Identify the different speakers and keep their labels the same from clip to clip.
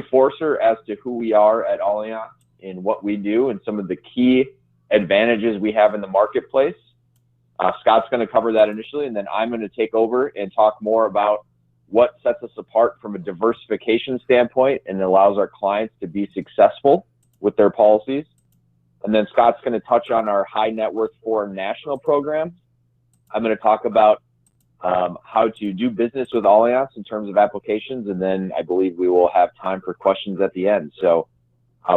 Speaker 1: reinforcer as to who we are at Allianz and what we do and some of the key advantages we have in the marketplace. Scott's going to cover that initially, and then I'm going to take over and talk more about what sets us apart from a diversification standpoint and allows our clients to be successful with their policies. And then Scott's going to touch on our high net worth foreign national program. I'm going to talk about how to do business with Allianz in terms of applications, and then I believe we will have time for questions at the end. So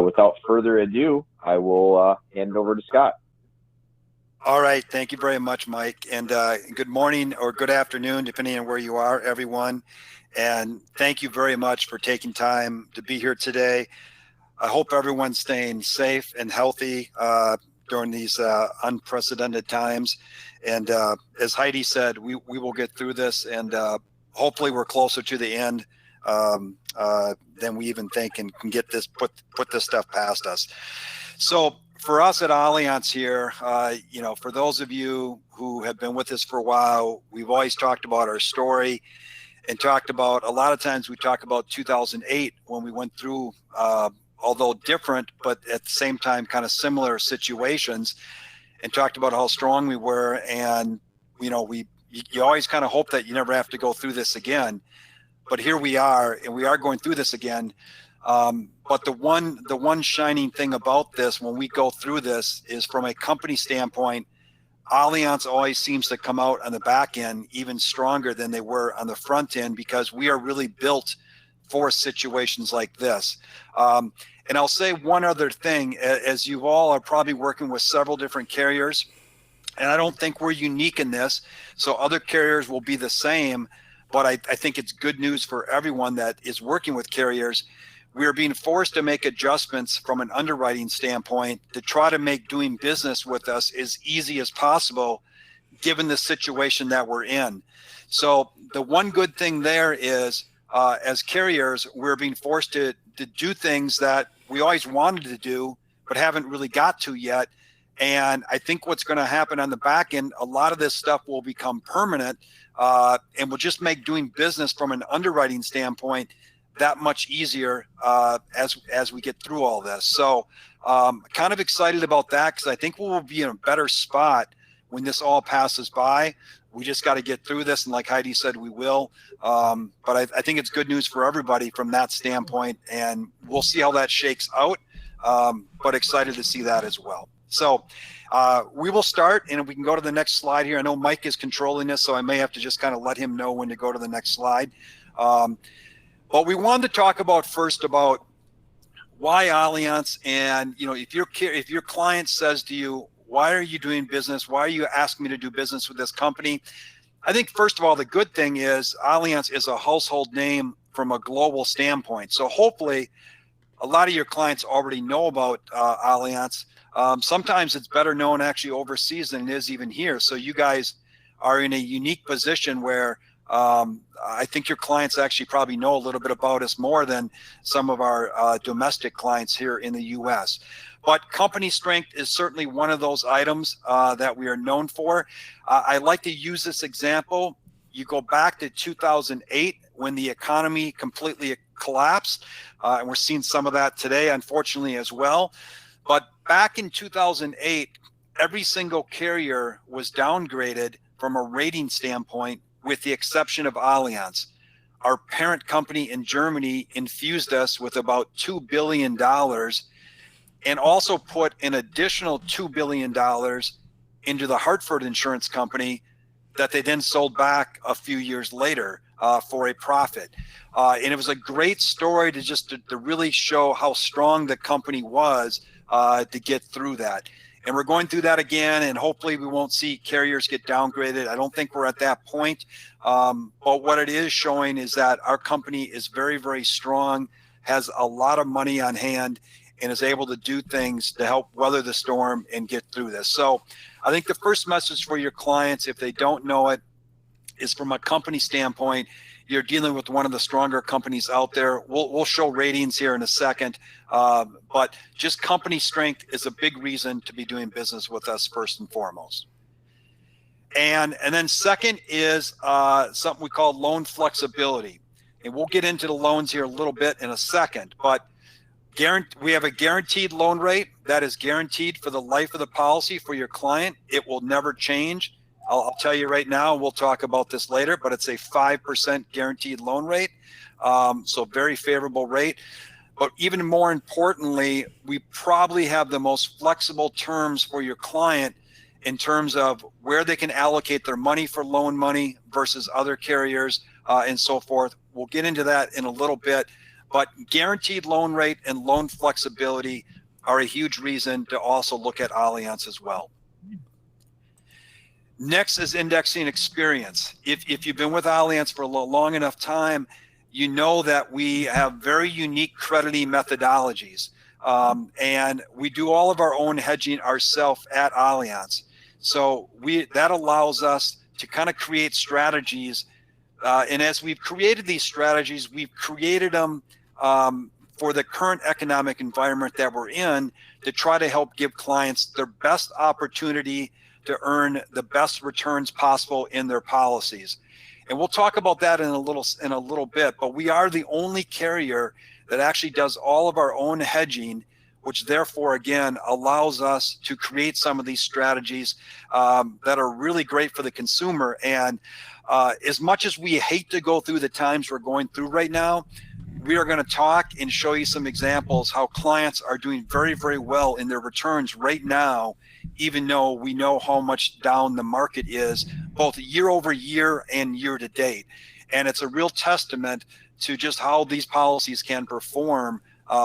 Speaker 1: without further ado, I will hand it over to Scott.
Speaker 2: All right. Thank you very much, Mike. And good morning or good afternoon, depending on where you are, everyone. And thank you very much for taking time to be here today. I hope everyone's staying safe and healthy during these unprecedented times. And as Heidi said, we will get through this, and hopefully we're closer to the end than we even think, and can get this put this stuff past us. So for us at Allianz here, for those of you who have been with us for a while, we've always talked about our story and talked about, a lot of times we talk about 2008 when we went through, although different, but at the same time kind of similar situations, and talked about how strong we were. And, you always kind of hope that you never have to go through this again. But here we are, and we are going through this again. But the one shining thing about this, when we go through this, is from a company standpoint, Allianz always seems to come out on the back end even stronger than they were on the front end, because we are really built for situations like this. And I'll say one other thing, as you all are probably working with several different carriers, and I don't think we're unique in this, so other carriers will be the same, but I think it's good news for everyone that is working with carriers. We are being forced to make adjustments from an underwriting standpoint to try to make doing business with us as easy as possible, given the situation that we're in. So the one good thing there is, as carriers, we're being forced to do things that we always wanted to do, but haven't really got to yet. And I think what's going to happen on the back end, a lot of this stuff will become permanent, and will just make doing business from an underwriting standpoint that much easier as we get through all this. So kind of excited about that, because I think we will be in a better spot when this all passes by. We just got to get through this, and like Heidi said, we will. But I think it's good news for everybody from that standpoint, and we'll see how that shakes out. But excited to see that as well. So we will start, and we can go to the next slide here. I know Mike is controlling this, so I may have to just kind of let him know when to go to the next slide. But we wanted to talk about first about why Allianz, and if your client says to you, why are you doing business? Why are you asking me to do business with this company? I think first of all, the good thing is Allianz is a household name from a global standpoint. So hopefully a lot of your clients already know about Allianz. Sometimes it's better known actually overseas than it is even here. So you guys are in a unique position where I think your clients actually probably know a little bit about us more than some of our domestic clients here in the U.S. But company strength is certainly one of those items that we are known for. I like to use this example. You go back to 2008 when the economy completely collapsed, and we're seeing some of that today, unfortunately, as well. But back in 2008, every single carrier was downgraded from a rating standpoint, with the exception of Allianz. Our parent company in Germany infused us with about $2 billion and also put an additional $2 billion into the Hartford Insurance Company that they then sold back a few years later for a profit. And it was a great story to really show how strong the company was to get through that. And we're going through that again, and hopefully we won't see carriers get downgraded. I don't think we're at that point. But what it is showing is that our company is very, very strong, has a lot of money on hand, and is able to do things to help weather the storm and get through this. So I think the first message for your clients, if they don't know it, is from a company standpoint, you're dealing with one of the stronger companies out there. We'll show ratings here in a second, but just company strength is a big reason to be doing business with us first and foremost. And then second is something we call loan flexibility. and we'll get into the loans here a little bit in a second, but we have a guaranteed loan rate that is guaranteed for the life of the policy for your client. It will never change. I'll tell you right now, we'll talk about this later, but it's a 5% guaranteed loan rate. So very favorable rate. But even more importantly, we probably have the most flexible terms for your client in terms of where they can allocate their money for loan money versus other carriers and so forth. We'll get into that in a little bit. But guaranteed loan rate and loan flexibility are a huge reason to also look at Allianz as well. Next is indexing experience. If you've been with Allianz for a long enough time, you know that we have very unique crediting methodologies. And we do all of our own hedging ourselves at Allianz. So that allows us to kind of create strategies. And as we've created these strategies, we've created them for the current economic environment that we're in to try to help give clients their best opportunity to earn the best returns possible in their policies. And we'll talk about that in a little bit, but we are the only carrier that actually does all of our own hedging, which therefore, again, allows us to create some of these strategies that are really great for the consumer. And as much as we hate to go through the times we're going through right now, we are going to talk and show you some examples how clients are doing very, very well in their returns right now, even though we know how much down the market is, both year over year and year to date. And it's a real testament to just how these policies can perform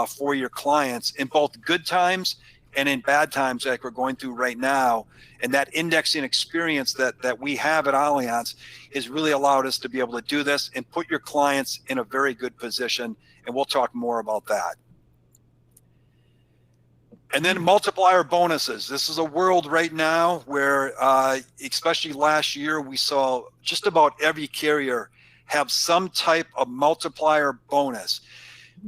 Speaker 2: for your clients in both good times and in bad times like we're going through right now. And that indexing experience that we have at Allianz has really allowed us to be able to do this and put your clients in a very good position. And we'll talk more about that. And then multiplier bonuses. This is a world right now where, especially last year, we saw just about every carrier have some type of multiplier bonus.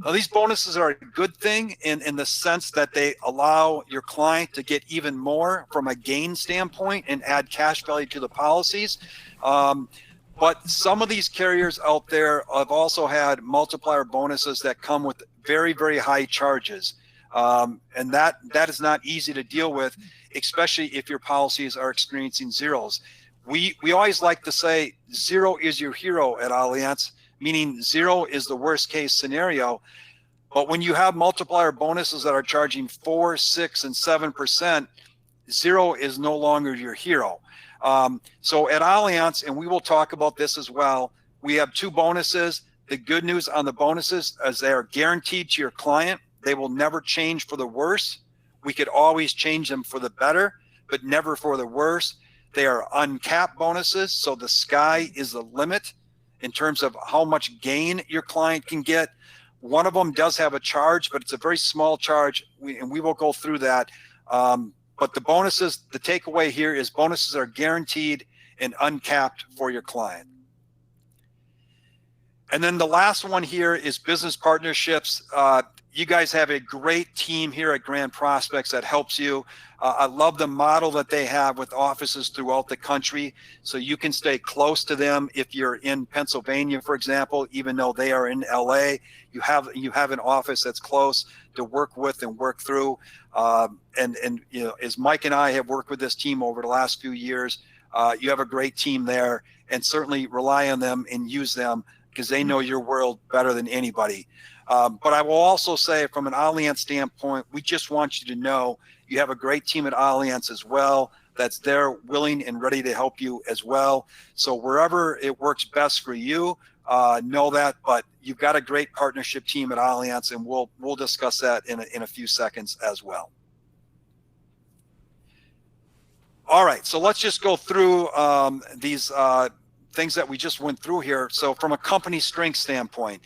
Speaker 2: Now, these bonuses are a good thing in the sense that they allow your client to get even more from a gain standpoint and add cash value to the policies. But some of these carriers out there have also had multiplier bonuses that come with very, very high charges. And that is not easy to deal with, especially if your policies are experiencing zeros. We always like to say zero is your hero at Allianz, meaning zero is the worst case scenario. But when you have multiplier bonuses that are charging 4, 6, and 7%, zero is no longer your hero. So at Allianz, and we will talk about this as well, we have two bonuses. The good news on the bonuses is they are guaranteed to your client. They will never change for the worse. We could always change them for the better, but never for the worse. They are uncapped bonuses, so the sky is the limit in terms of how much gain your client can get. One of them does have a charge, but it's a very small charge, and we will go through that. But the bonuses, the takeaway here is bonuses are guaranteed and uncapped for your client. And then the last one here is business partnerships. You guys have a great team here at Grand Prospects that helps you. I love the model that they have with offices throughout the country, so you can stay close to them. If you're in Pennsylvania, for example, even though they are in LA, you have an office that's close to work with and work through. And you know, as Mike and I have worked with this team over the last few years, you have a great team there, and certainly rely on them and use them because they know your world better than anybody. But I will also say, from an Allianz standpoint, we just want you to know you have a great team at Allianz as well that's there, willing and ready to help you as well. So wherever it works best for you, know that. But you've got a great partnership team at Allianz, and we'll discuss that in a few seconds as well. All right, so let's just go through these things that we just went through here. So from a company strength standpoint,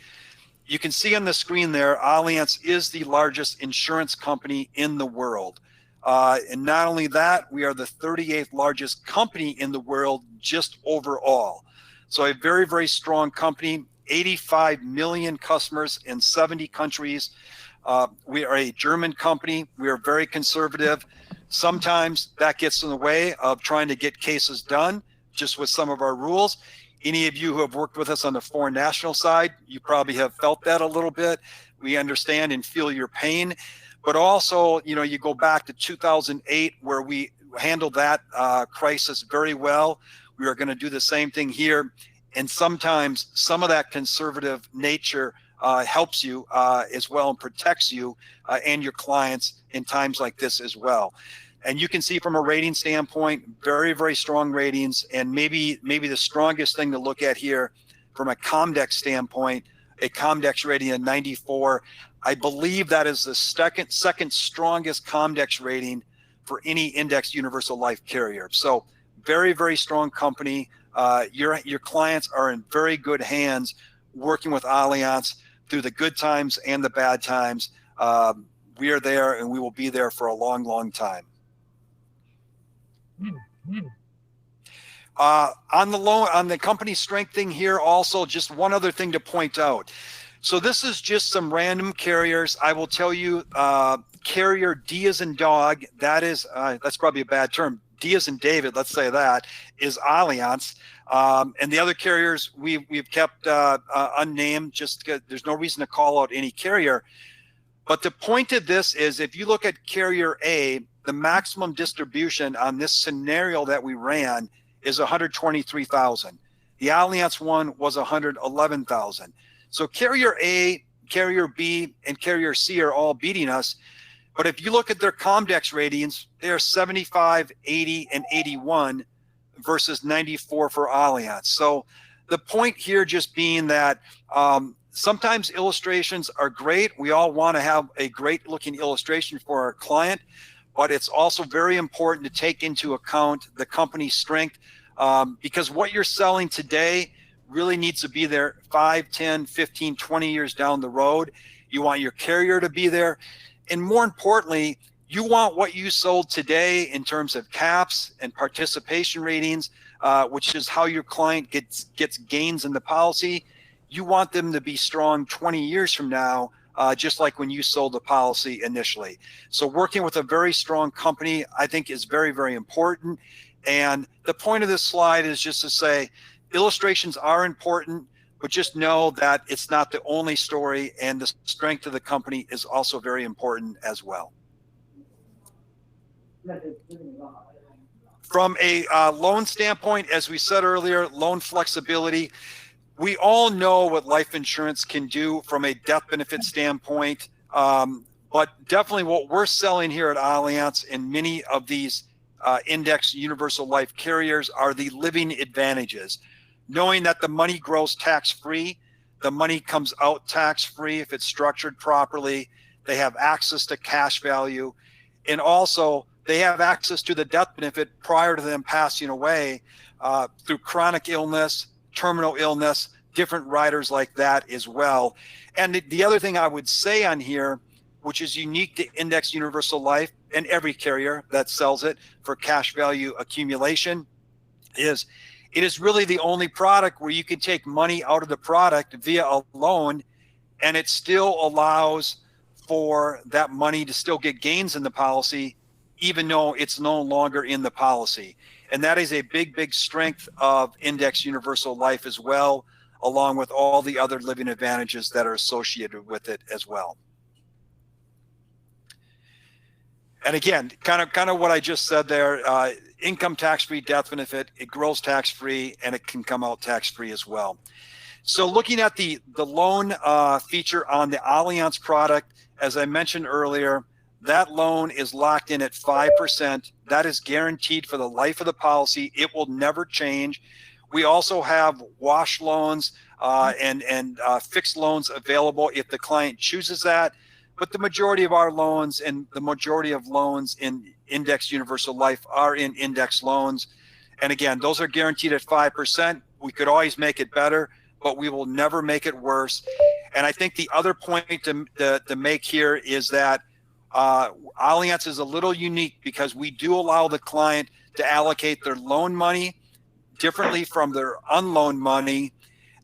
Speaker 2: you can see on the screen there, Allianz is the largest insurance company in the world. And not only that, we are the 38th largest company in the world just overall. So a very, very strong company, 85 million customers in 70 countries. We are a German company. We are very conservative. Sometimes that gets in the way of trying to get cases done just with some of our rules. Any of you who have worked with us on the foreign national side, you probably have felt that a little bit. We understand and feel your pain, but also, you go back to 2008 where we handled that crisis very well. We are going to do the same thing here. And sometimes some of that conservative nature helps you as well and protects you and your clients in times like this as well. And you can see from a rating standpoint, very, very strong ratings. And maybe the strongest thing to look at here from a Comdex standpoint, a Comdex rating of 94. I believe that is the second strongest Comdex rating for any indexed universal life carrier. So very, very strong company. Your clients are in very good hands working with Allianz through the good times and the bad times. We are there and we will be there for a long, long time. On the company strength thing here, also just one other thing to point out. So this is just some random carriers. I will tell you, carrier D as in dog, that's probably a bad term. D as in David, let's say that, is Allianz. And the other carriers we've kept unnamed just because there's no reason to call out any carrier. But the point of this is if you look at carrier A, the maximum distribution on this scenario that we ran is 123,000. The Allianz one was 111,000. So carrier A, carrier B, and carrier C are all beating us. But if you look at their Comdex ratings, they're 75, 80, and 81 versus 94 for Allianz. So the point here just being that sometimes illustrations are great. We all want to have a great looking illustration for our client, but it's also very important to take into account the company's strength because what you're selling today really needs to be there 5, 10, 15, 20 years down the road. You want your carrier to be there. And more importantly, you want what you sold today in terms of caps and participation ratings, which is how your client gets gains in the policy. You want them to be strong 20 years from now, just like when you sold the policy initially. So working with a very strong company, I think is very, very important. And the point of this slide is just to say, illustrations are important, but just know that it's not the only story, and the strength of the company is also very important as well. From a loan standpoint, as we said earlier, loan flexibility. We all know what life insurance can do from a death benefit standpoint, but definitely what we're selling here at Allianz and many of these index universal life carriers are the living advantages. Knowing that the money grows tax-free, the money comes out tax-free if it's structured properly, they have access to cash value, and also they have access to the death benefit prior to them passing away through chronic illness, terminal illness, different riders like that as well. And the other thing I would say on here, which is unique to Index Universal Life and every carrier that sells it for cash value accumulation, is it is really the only product where you can take money out of the product via a loan, and it still allows for that money to still get gains in the policy, even though it's no longer in the policy. And that is a big, big strength of Index Universal Life as well, along with all the other living advantages that are associated with it as well. And again, kind of what I just said there, income tax-free death benefit, it grows tax-free and it can come out tax-free as well. So looking at the loan feature on the Allianz product, as I mentioned earlier, that loan is locked in at 5%. That is guaranteed for the life of the policy. It will never change. We also have wash loans and fixed loans available if the client chooses that. But the majority of our loans and the majority of loans in Index Universal Life are in index loans. And again, those are guaranteed at 5%. We could always make it better, but we will never make it worse. And I think the other point to make here is that Allianz is a little unique because we do allow the client to allocate their loan money differently from their unloaned money.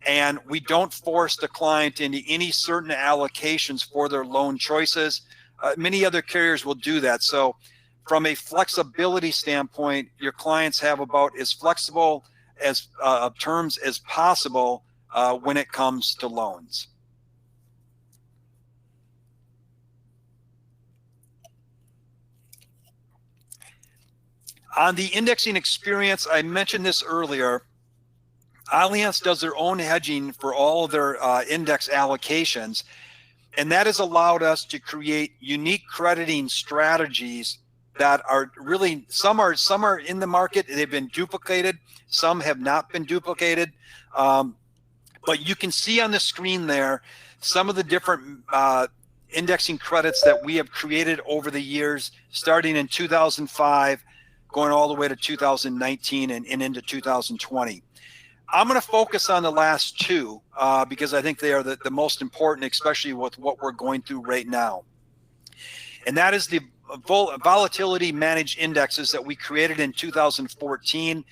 Speaker 2: And we don't force the client into any certain allocations for their loan choices. Many other carriers will do that. So from a flexibility standpoint, your clients have about as flexible as terms as possible when it comes to loans. On the indexing experience, I mentioned this earlier. Allianz does their own hedging for all of their index allocations, and that has allowed us to create unique crediting strategies that are really, some are in the market, they've been duplicated, some have not been duplicated. But you can see on the screen there some of the different indexing credits that we have created over the years, starting in 2005, going all the way to 2019 and into 2020. I'm going to focus on the last two because I think they are the most important, especially with what we're going through right now. And that is the volatility managed indexes that we created in 2014.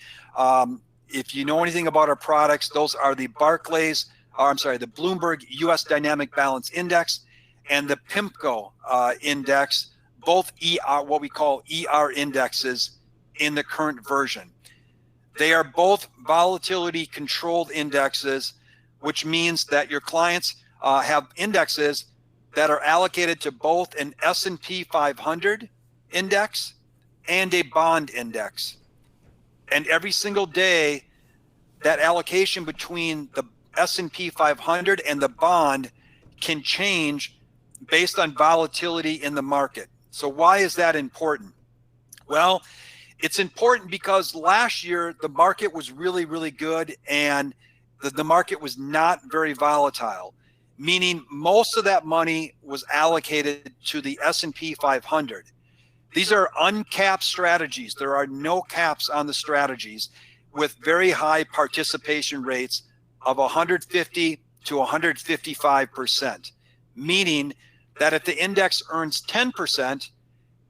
Speaker 2: If you know anything about our products, those are the the Bloomberg US Dynamic Balance Index and the PIMCO index, both what we call ER indexes in the current version. They are both volatility controlled indexes, which means that your clients have indexes that are allocated to both an S&P 500 index and a bond index. And every single day, that allocation between the S&P 500 and the bond can change based on volatility in the market. So why is that important? Well, it's important because last year the market was really, really good and the market was not very volatile, meaning most of that money was allocated to the S&P 500. These are uncapped strategies. There are no caps on the strategies with very high participation rates of 150 to 155%, meaning that if the index earns 10%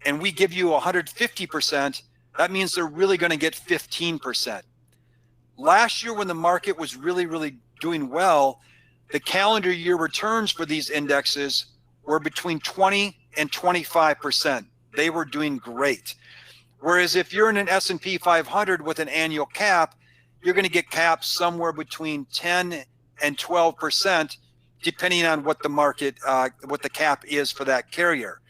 Speaker 2: and we give you 150%, that means they're really going to get 15%. Last year, when the market was really, really doing well, the calendar year returns for these indexes were between 20 and 25%. They were doing great. Whereas if you're in an S&P 500 with an annual cap, you're going to get caps somewhere between 10 and 12%, depending on what the market, what the cap is for that carrier.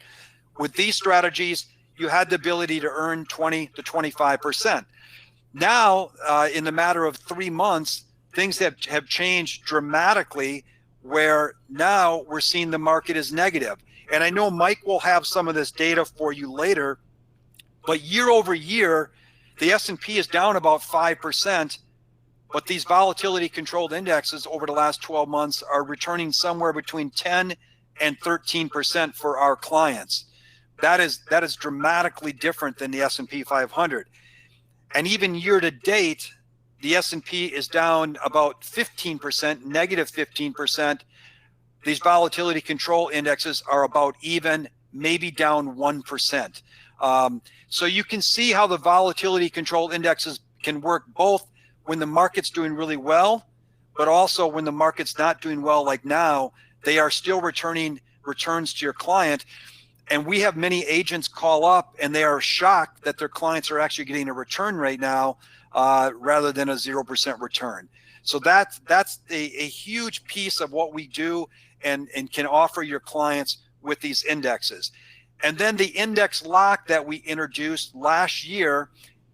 Speaker 2: With these strategies, you had the ability to earn 20 to 25%. Now, in the matter of 3 months, things have changed dramatically, where now we're seeing the market is negative. And I know Mike will have some of this data for you later, but year over year, the S&P is down about 5%, but these volatility controlled indexes over the last 12 months are returning somewhere between 10 and 13% for our clients. That is dramatically different than the S&P 500. And even year to date, the S&P is down about 15%, negative 15%. These volatility control indexes are about even, maybe down 1%. So you can see how the volatility control indexes can work both when the market's doing really well, but also when the market's not doing well, like now, they are still returning returns to your client. And we have many agents call up and they are shocked that their clients are actually getting a return right now rather than a 0% return. So that's a huge piece of what we do and can offer your clients with these indexes. And then the index lock that we introduced last year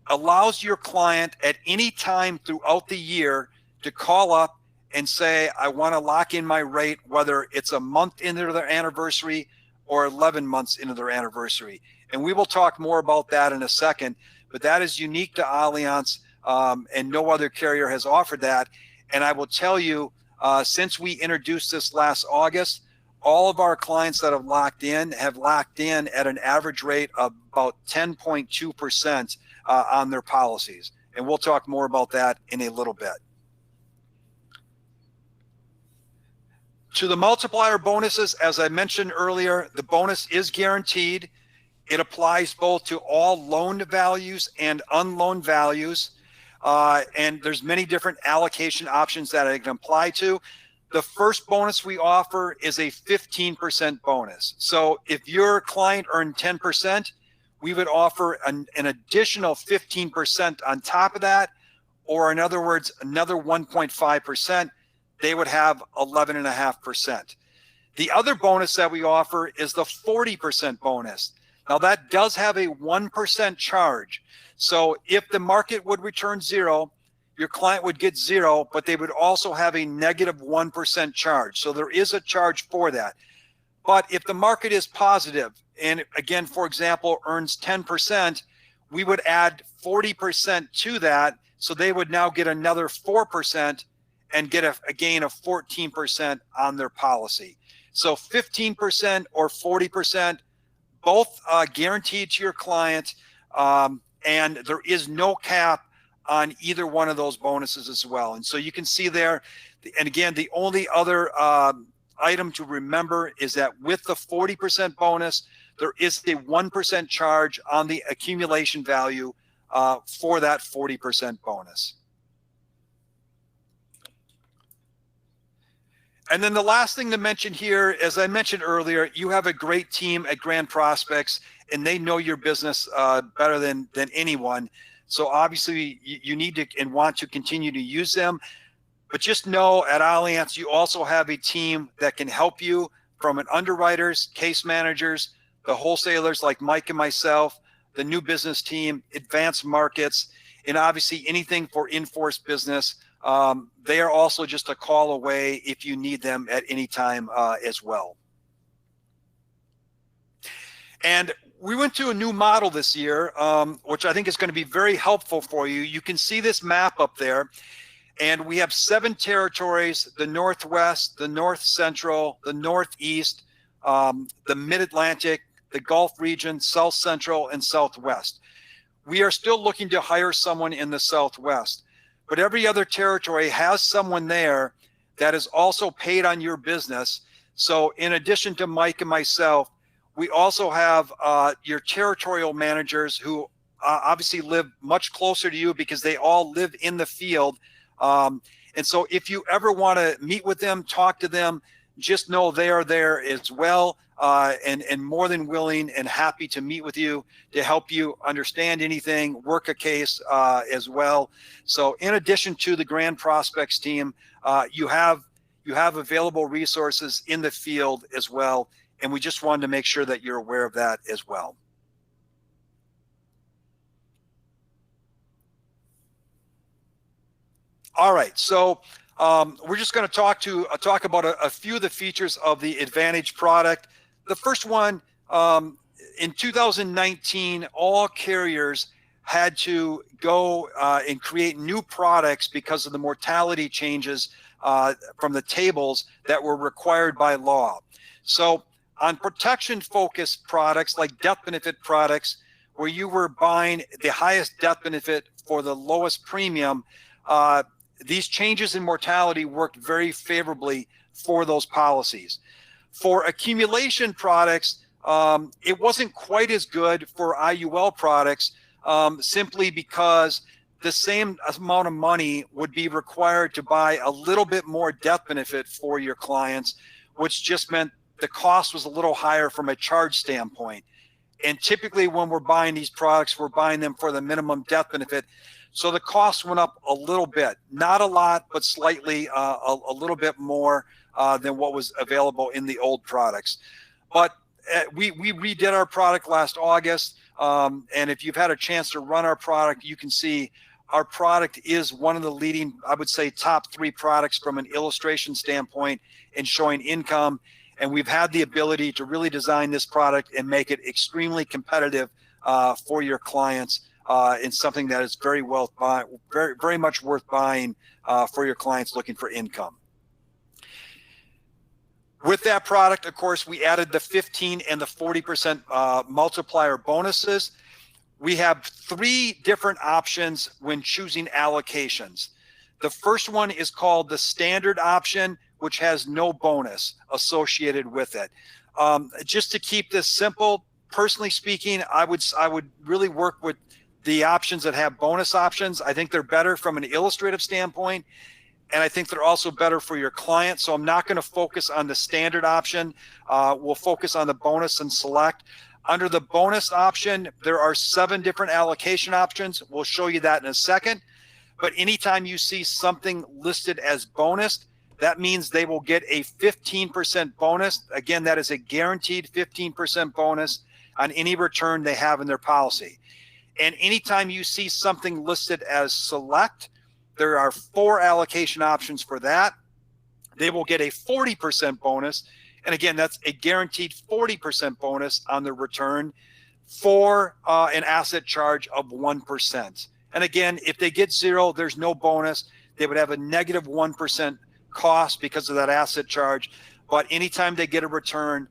Speaker 2: allows your client at any time throughout the year to call up and say, I want to lock in my rate, whether it's a month into their anniversary or 11 months into their anniversary. And we will talk more about that in a second, but that is unique to Allianz, and no other carrier has offered that. And I will tell you, since we introduced this last August, all of our clients that have locked in at an average rate of about 10.2% on their policies. And we'll talk more about that in a little bit. To the multiplier bonuses, as I mentioned earlier, the bonus is guaranteed. It applies both to all loaned values and unloaned values. And there's many different allocation options that it can apply to. The first bonus we offer is a 15% bonus. So if your client earned 10%, we would offer an additional 15% on top of that, or in other words, another 1.5%, they would have 11.5%. The other bonus that we offer is the 40% bonus. Now that does have a 1% charge. So if the market would return zero, your client would get zero, but they would also have a negative 1% charge. So there is a charge for that. But if the market is positive, and again, for example, earns 10%, we would add 40% to that. So they would now get another 4% and get a gain of 14% on their policy. So 15% or 40%, both guaranteed to your client. And there is no cap on either one of those bonuses as well. And so you can see there, and again, the only other item to remember is that with the 40% bonus, there is a 1% charge on the accumulation value for that 40% bonus. And then the last thing to mention here, as I mentioned earlier, you have a great team at Grand Prospects, and they know your business better than anyone. So obviously you need to and want to continue to use them. But just know at Allianz, you also have a team that can help you, from an underwriters, case managers, the wholesalers like Mike and myself, the new business team, advanced markets, and obviously anything for in-force business. They are also just a call away if you need them at any time as well. And we went to a new model this year, which I think is going to be very helpful for you. You can see this map up there, and we have 7 territories: the Northwest, the North Central, the Northeast, the Mid-Atlantic, the Gulf region, South Central, and Southwest. We are still looking to hire someone in the Southwest, but every other territory has someone there that is also paid on your business. So in addition to Mike and myself, we also have your territorial managers who obviously live much closer to you because they all live in the field. And so if you ever want to meet with them, talk to them, just know they are there as well, and more than willing and happy to meet with you to help you understand anything, work a case as well. So in addition to the Grand Prospects team, you have available resources in the field as well. And we just wanted to make sure that you're aware of that as well. All right, so we're just going to talk about a few of the features of the Advantage product. The first one, in 2019, all carriers had to go and create new products because of the mortality changes from the tables that were required by law. So on protection-focused products like death benefit products, where you were buying the highest death benefit for the lowest premium, these changes in mortality worked very favorably for those policies. For accumulation products, it wasn't quite as good for IUL products, simply because the same amount of money would be required to buy a little bit more death benefit for your clients, which just meant the cost was a little higher from a charge standpoint. And typically when we're buying these products, we're buying them for the minimum death benefit. So the cost went up a little bit, not a lot, but slightly a little bit more than what was available in the old products. But we redid our product last August. And if you've had a chance to run our product, you can see our product is one of the leading, I would say, top 3 products from an illustration standpoint in showing income. And we've had the ability to really design this product and make it extremely competitive for your clients in something that is very much worth buying for your clients looking for income. With that product, of course, we added the 15 and the 40% multiplier bonuses. We have 3 different options when choosing allocations. The first one is called the standard option, which has no bonus associated with it. Just to keep this simple, personally speaking, I would really work with the options that have bonus options. I think they're better from an illustrative standpoint, and I think they're also better for your client. So I'm not going to focus on the standard option. We'll focus on the bonus and select. Under the bonus option, there are 7 different allocation options. We'll show you that in a second. But anytime you see something listed as bonus, that means they will get a 15% bonus. Again, that is a guaranteed 15% bonus on any return they have in their policy. And anytime you see something listed as select, there are 4 allocation options for that. They will get a 40% bonus. And again, that's a guaranteed 40% bonus on the return for an asset charge of 1%. And again, if they get 0, there's no bonus. They would have a negative 1% cost because of that asset charge. But anytime they get a return,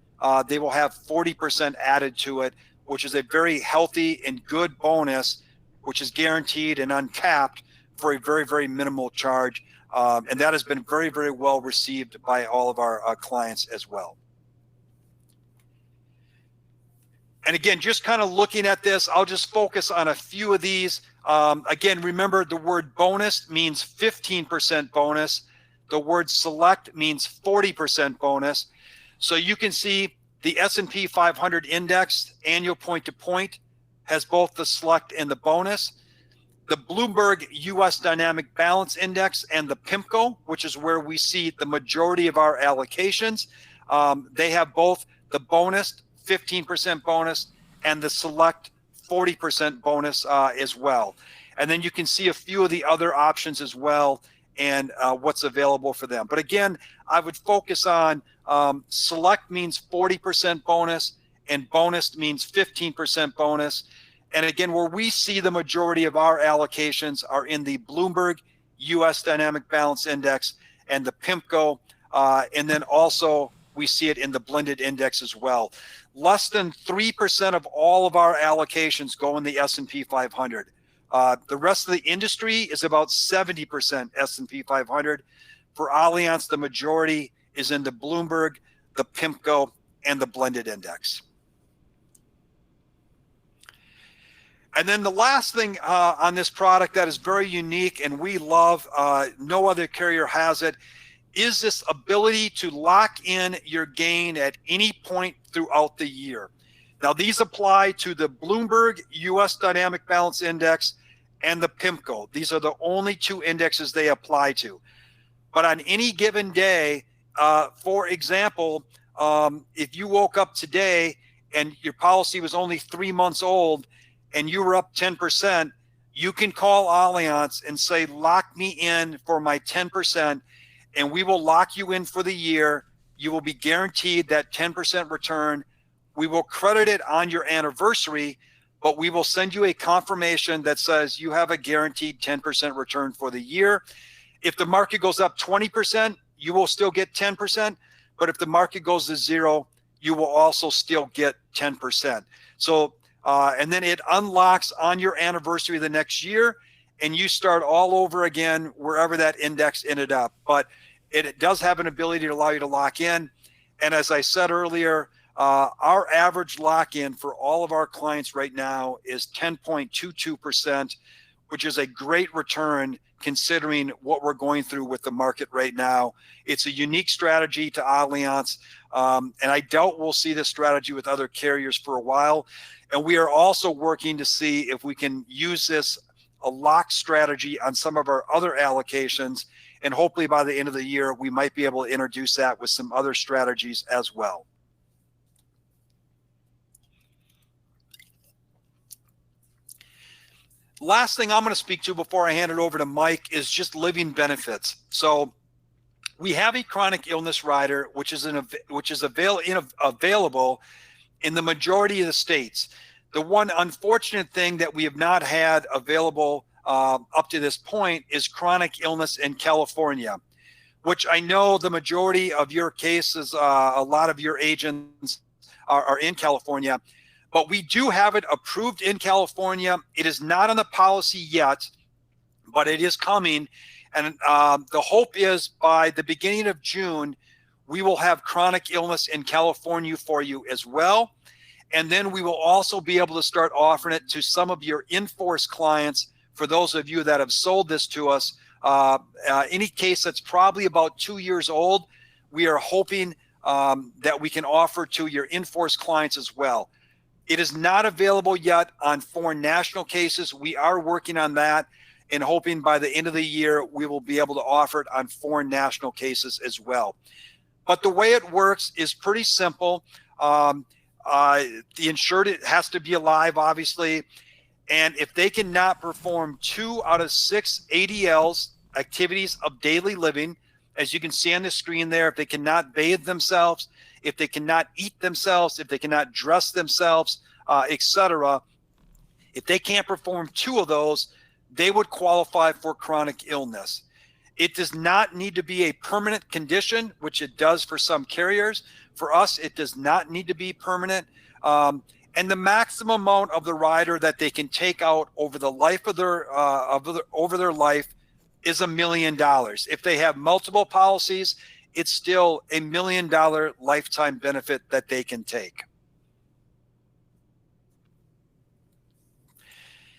Speaker 2: they will have 40% added to it, which is a very healthy and good bonus, which is guaranteed and uncapped for a very, very minimal charge. And that has been very, very well received by all of our clients as well. And again, just kind of looking at this, I'll just focus on a few of these. Again, remember the word bonus means 15% bonus. The word select means 40% bonus. So you can see the S&P 500 index annual point to point has both the select and the bonus. The Bloomberg US Dynamic Balance Index and the PIMCO, which is where we see the majority of our allocations, they have both the bonus, 15% bonus, and the select 40% bonus as well. And then you can see a few of the other options as well and what's available for them. But again, I would focus on select means 40% bonus and bonus means 15% bonus. And again, where we see the majority of our allocations are in the Bloomberg US Dynamic Balance Index and the PIMCO. And then also we see it in the blended index as well. Less than 3% of all of our allocations go in the S&P 500. The rest of the industry is about 70% S&P 500. For Allianz, the majority is in the Bloomberg, the PIMCO, and the blended index. And then the last thing on this product that is very unique and we love, no other carrier has it, is this ability to lock in your gain at any point throughout the year. Now, these apply to the Bloomberg US Dynamic Balance Index and the PIMCO. These are the only 2 indexes they apply to. But on any given day, for example, if you woke up today and your policy was only 3 months old and you were up 10%, you can call Allianz and say, lock me in for my 10%, and we will lock you in for the year. You will be guaranteed that 10% return. We will credit it on your anniversary, but we will send you a confirmation that says you have a guaranteed 10% return for the year. If the market goes up 20%, you will still get 10%. But if the market goes to 0, you will also still get 10%. So, and then it unlocks on your anniversary the next year, and you start all over again wherever that index ended up. But it does have an ability to allow you to lock in. And as I said earlier, our average lock-in for all of our clients right now is 10.22%, which is a great return considering what we're going through with the market right now. It's a unique strategy to Allianz, and I doubt we'll see this strategy with other carriers for a while. And we are also working to see if we can use this a lock strategy on some of our other allocations, and hopefully by the end of the year, we might be able to introduce that with some other strategies as well. Last thing I'm going to speak to before I hand it over to Mike is just living benefits. So we have a chronic illness rider, which is available in the majority of the states. The one unfortunate thing that we have not had available up to this point is chronic illness in California, which I know the majority of your cases, a lot of your agents are in California. But we do have it approved in California. It is not on the policy yet, but it is coming. And the hope is by the beginning of June, we will have chronic illness in California for you as well. And then we will also be able to start offering it to some of your in-force clients. For those of you that have sold this to us, any case that's probably about 2 years old, we are hoping that we can offer to your in-force clients as well. It is not available yet on foreign national cases. We are working on that. and hoping by the end of the year, we will be able to offer it on foreign national cases as well. But the way it works is pretty simple. The insured has to be alive, obviously. And if they cannot perform 2 out of 6 ADLs, activities of daily living, as you can see on the screen there, if they cannot bathe themselves, if they cannot eat themselves, if they cannot dress themselves, etc., if they can't perform 2 of those, they would qualify for chronic illness. It does not need to be a permanent condition, which it does for some carriers. For us, it does not need to be permanent. And the maximum amount of the rider that they can take out over the life of their life is $1 million. If they have multiple policies, it's still $1 million lifetime benefit that they can take.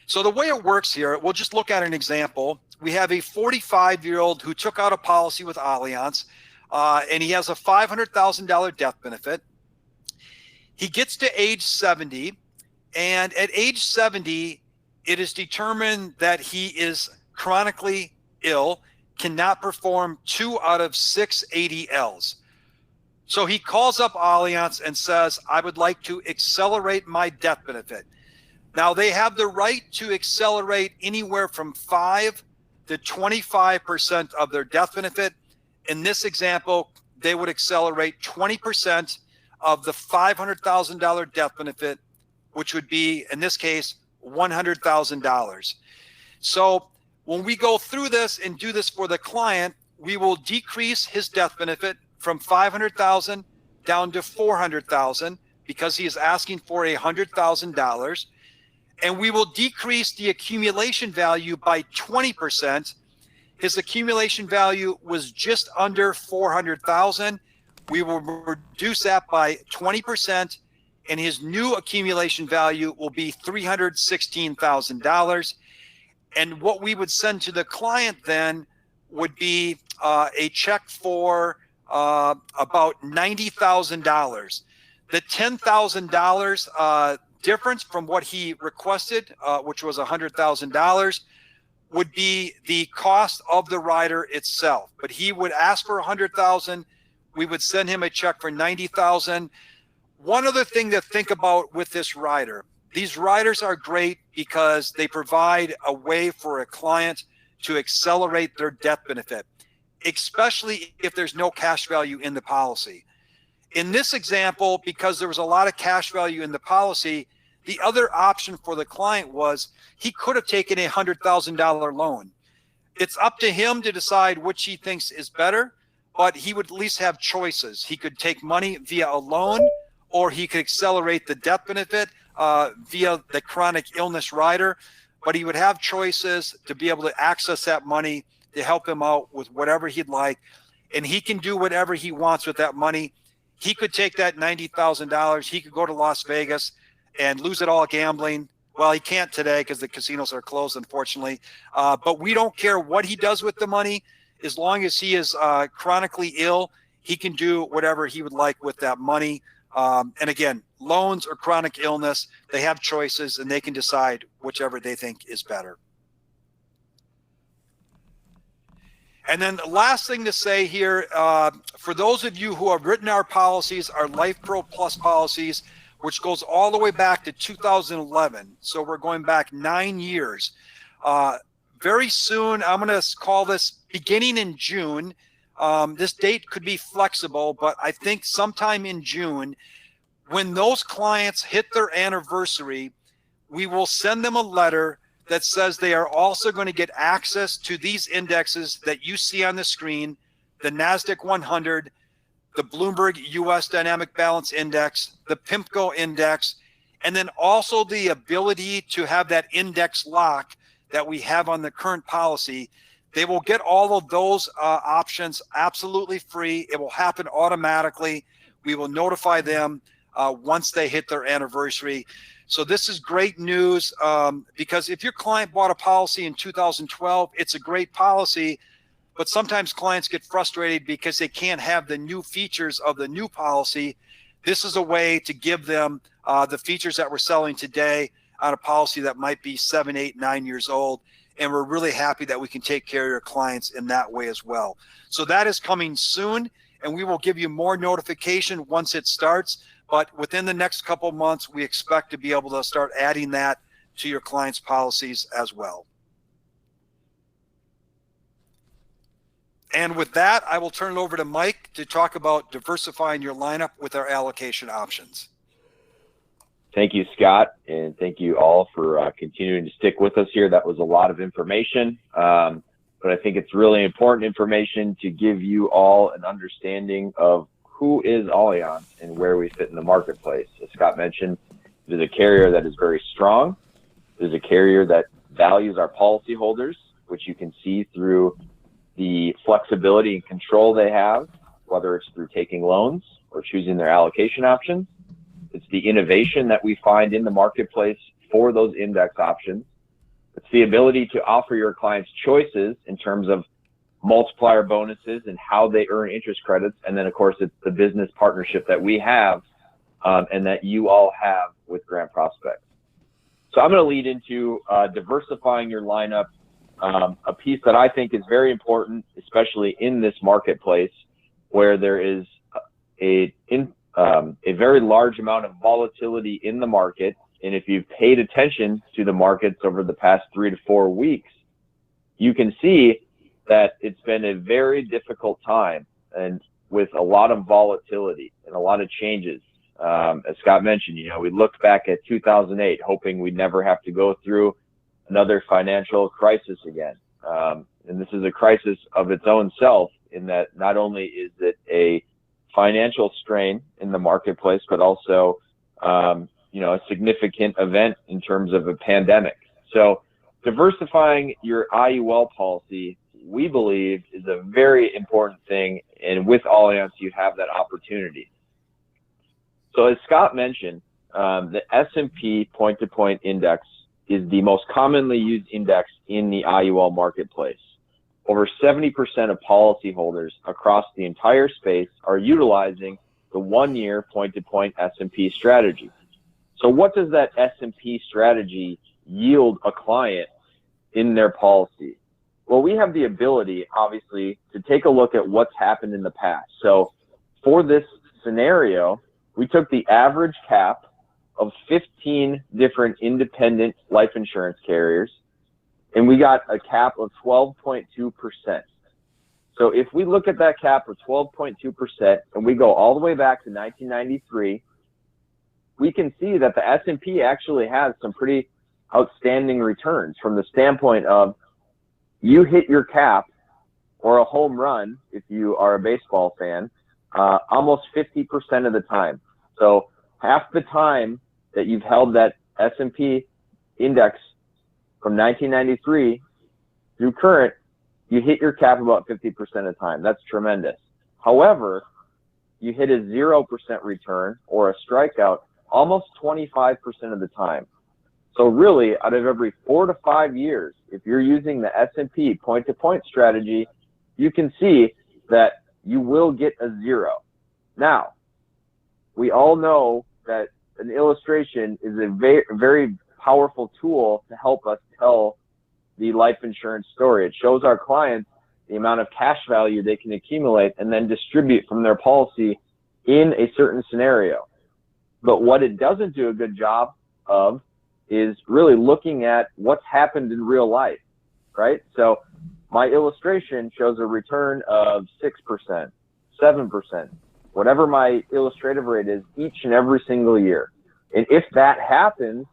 Speaker 2: So the way it works here, we'll just look at an example. We have a 45-year-old who took out a policy with Allianz, and he has a $500,000 death benefit. He gets to age 70, and at age 70, it is determined that he is chronically ill, cannot perform 2 out of 6 ADLs. So he calls up Allianz and says, I would like to accelerate my death benefit. Now, they have the right to accelerate anywhere from 5 to 25% of their death benefit. In this example, they would accelerate 20% of the $500,000 death benefit, which would be, in this case, $100,000. So when we go through this and do this for the client, we will decrease his death benefit from $500,000 down to $400,000 because he is asking for $100,000. And we will decrease the accumulation value by 20%. His accumulation value was just under $400,000. We will reduce that by 20%, and his new accumulation value will be $316,000. And what we would send to the client then would be a check for about $90,000. The $10,000 difference from what he requested, which was $100,000, would be the cost of the rider itself. But he would ask for $100,000. We would send him a check for $90,000. One other thing to think about with this rider, these riders are great because they provide a way for a client to accelerate their death benefit, especially if there's no cash value in the policy. In this example, because there was a lot of cash value in the policy, the other option for the client was he could have taken a $100,000 loan. It's up to him to decide which he thinks is better, but he would at least have choices. He could take money via a loan, or he could accelerate the death benefit via the chronic illness rider, but he would have choices to be able to access that money to help him out with whatever he'd like, and he can do whatever he wants with that money. He could take that $90,000. He could go to Las Vegas and lose it all gambling. Well, he can't today because the casinos are closed, unfortunately. But we don't care what he does with the money. As long as he is chronically ill, he can do whatever he would like with that money. And again, loans or chronic illness, they have choices and they can decide whichever they think is better. And then the last thing to say here, for those of you who have written our policies, our Life Pro Plus policies, which goes all the way back to 2011. So we're going back 9 years. Very soon, I'm going to call this beginning in June. This date could be flexible, but I think sometime in June, when those clients hit their anniversary, we will send them a letter that says they are also going to get access to these indexes that you see on the screen, the NASDAQ 100, the Bloomberg US Dynamic Balance Index, the PIMCO Index, and then also the ability to have that index lock that we have on the current policy. They will get all of those options absolutely free. It will happen automatically. We will notify them once they hit their anniversary. So this is great news because if your client bought a policy in 2012, it's a great policy, but sometimes clients get frustrated because they can't have the new features of the new policy. This is a way to give them the features that we're selling today on a policy that might be 7, 8, 9 years old. And we're really happy that we can take care of your clients in that way as well. So that is coming soon, and we will give you more notification once it starts. But within the next couple of months, we expect to be able to start adding that to your clients' policies as well. And with that, I will turn it over to Mike to talk about diversifying your lineup with our allocation options.
Speaker 1: Thank you, Scott, and thank you all for continuing to stick with us here. That was a lot of information, but I think it's really important information to give you all an understanding of who is Allianz and where we fit in the marketplace. As Scott mentioned, it is a carrier that is very strong. It is a carrier that values our policyholders, which you can see through the flexibility and control they have, whether it's through taking loans or choosing their allocation options. It's the innovation that we find in the marketplace for those index options. It's the ability to offer your clients choices in terms of multiplier bonuses and how they earn interest credits. And then, of course, it's the business partnership that we have and that you all have with Grant Prospect. So I'm going to lead into diversifying your lineup, a piece that I think is very important, especially in this marketplace where there is a very large amount of volatility in the market. And if you've paid attention to the markets over the past 3 to 4 weeks, you can see that it's been a very difficult time and with a lot of volatility and a lot of changes. As Scott mentioned, we looked back at 2008, hoping we'd never have to go through another financial crisis again. And this is a crisis of its own self in that not only is it a financial strain in the marketplace, but also, a significant event in terms of a pandemic. So diversifying your IUL policy, we believe, is a very important thing. And with Allianz, you have that opportunity. So as Scott mentioned, the S&P point-to-point index is the most commonly used index in the IUL marketplace. Over 70% of policyholders across the entire space are utilizing the one-year point-to-point S&P strategy. So what does that S&P strategy yield a client in their policy? Well, we have the ability, obviously, to take a look at what's happened in the past. So for this scenario, we took the average cap of 15 different independent life insurance carriers, and we got a cap of 12.2%. So if we look at that cap of 12.2% and we go all the way back to 1993, we can see that the S&P actually has some pretty outstanding returns from the standpoint of you hit your cap or a home run, if you are a baseball fan, almost 50% of the time. So half the time that you've held that S&P index from 1993 through current, you hit your cap about 50% of the time. That's tremendous. However, you hit a 0% return or a strikeout almost 25% of the time. So really, out of every 4 to 5 years, if you're using the S&P point-to-point strategy, you can see that you will get a 0. Now, we all know that an illustration is a very, very powerful tool to help us tell the life insurance story. It shows our clients the amount of cash value they can accumulate and then distribute from their policy in a certain scenario. But what it doesn't do a good job of is really looking at what's happened in real life, right? So my illustration shows a return of 6%, 7%, whatever my illustrative rate is each and every single year. And if that happens,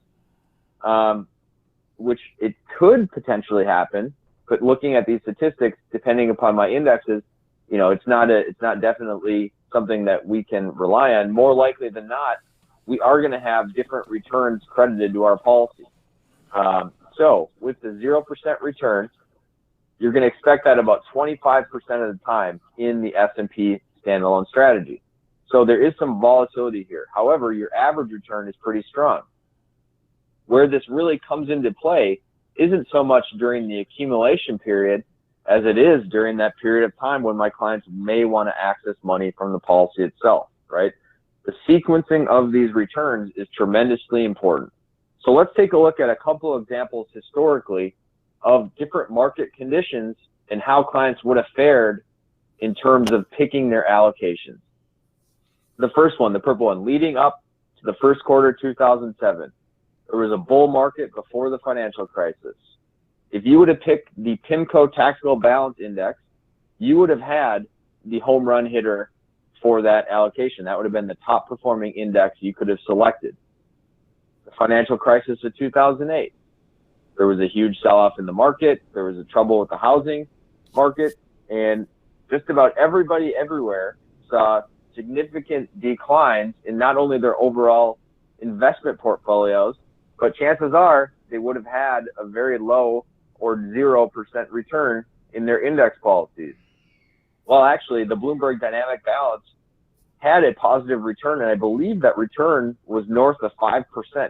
Speaker 1: which it could potentially happen, but looking at these statistics, depending upon my indexes, it's not definitely something that we can rely on. More likely than not, we are going to have different returns credited to our policy. So with the 0% return, you're going to expect that about 25% of the time in the S&P standalone strategy. So there is some volatility here. However, your average return is pretty strong. Where this really comes into play isn't so much during the accumulation period as it is during that period of time when my clients may want to access money from the policy itself, right? The sequencing of these returns is tremendously important. So let's take a look at a couple of examples historically of different market conditions and how clients would have fared in terms of picking their allocations. The first one, the purple one, leading up to the first quarter 2007, there was a bull market before the financial crisis. If you would have picked the PIMCO Tactical Balance Index, you would have had the home run hitter for that allocation. That would have been the top performing index you could have selected. The financial crisis of 2008, there was a huge sell-off in the market. There was a trouble with the housing market, and just about everybody everywhere saw significant declines in not only their overall investment portfolios, but chances are they would have had a very low or 0% return in their index policies. Well, actually, the Bloomberg Dynamic Balance had a positive return, and I believe that return was north of 5%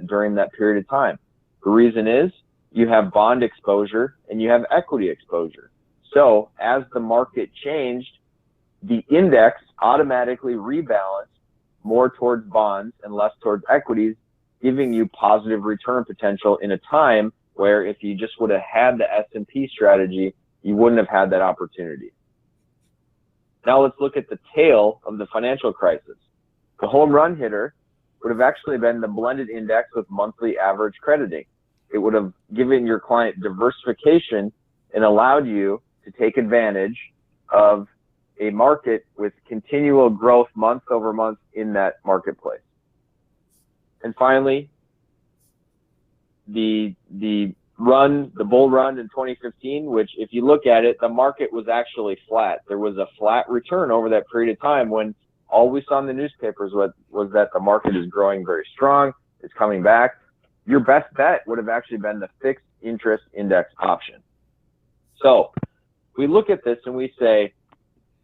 Speaker 1: during that period of time. The reason is you have bond exposure and you have equity exposure. So as the market changed, the index automatically rebalanced more towards bonds and less towards equities, giving you positive return potential in a time where if you just would have had the S&P strategy, you wouldn't have had that opportunity. Now let's look at the tail of the financial crisis. The home run hitter would have actually been the blended index with monthly average crediting. It would have given your client diversification and allowed you to take advantage of a market with continual growth month over month in that marketplace. And finally, the bull run in 2015, which if you look at it, the market was actually flat. There was a flat return over that period of time when all we saw in the newspapers was that the market is growing very strong, it's coming back. Your best bet would have actually been the fixed interest index option. So we look at this and we say,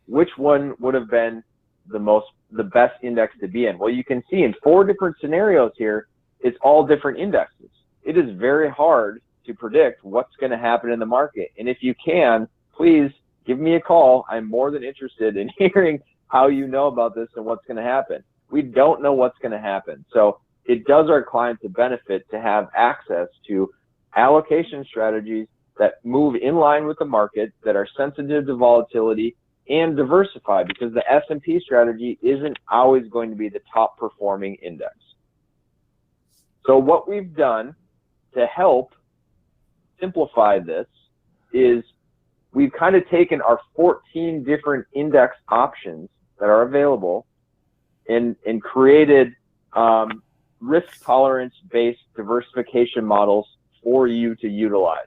Speaker 1: which one would have been the best index to be in? Well, you can see in 4 different scenarios here, it's all different indexes. It is very hard to predict what's going to happen in the market. And if you can, please give me a call. I'm more than interested in hearing how you know about this and what's going to happen. We don't know what's going to happen. So it does our clients a benefit to have access to allocation strategies that move in line with the market, that are sensitive to volatility, and diversify, because the S&P strategy isn't always going to be the top performing index. So what we've done to help simplify this is we've kind of taken our 14 different index options that are available and created risk tolerance based diversification models for you to utilize.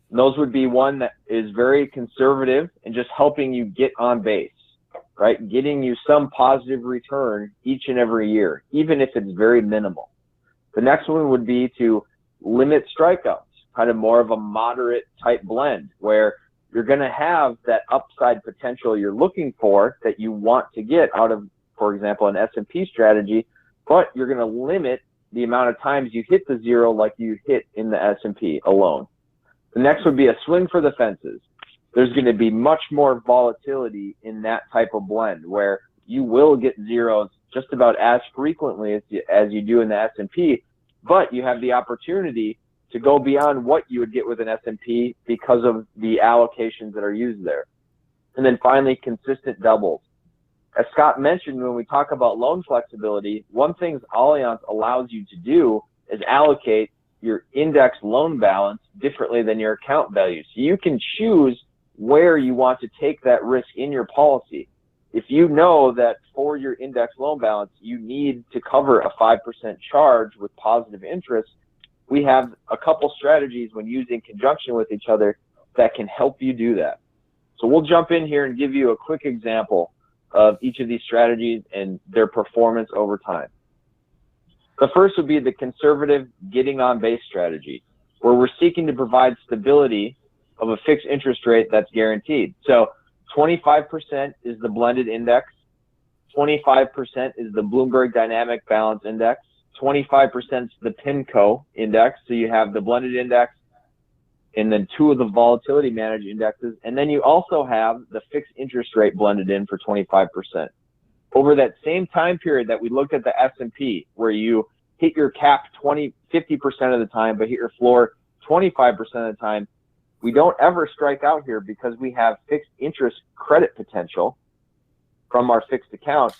Speaker 1: And those would be one that is very conservative and just helping you get on base, right? Getting you some positive return each and every year, even if it's very minimal. The next one would be to limit strikeouts, kind of more of a moderate type blend where you're going to have that upside potential you're looking for that you want to get out of, for example, an S&P strategy, but you're going to limit the amount of times you hit the zero like you hit in the S&P alone. The next would be a swing for the fences. There's going to be much more volatility in that type of blend where you will get zeros just about as frequently as you do in the S&P, but you have the opportunity to go beyond what you would get with an S&P because of the allocations that are used there. And then finally, consistent doubles. As Scott mentioned, when we talk about loan flexibility, one thing Allianz allows you to do is allocate your index loan balance differently than your account value. So you can choose where you want to take that risk in your policy. If you know that for your index loan balance, you need to cover a 5% charge with positive interest, we have a couple strategies when used in conjunction with each other that can help you do that. So we'll jump in here and give you a quick example of each of these strategies and their performance over time. The first would be the conservative getting on base strategy, where we're seeking to provide stability of a fixed interest rate that's guaranteed. So 25% is the blended index, 25% is the Bloomberg Dynamic Balance Index, 25% is the PIMCO index. So you have the blended index and then 2 of the volatility managed indexes. And then you also have the fixed interest rate blended in for 25%. Over that same time period that we looked at the S&P, where you hit your cap 50% of the time, but hit your floor 25% of the time, we don't ever strike out here because we have fixed interest credit potential from our fixed account,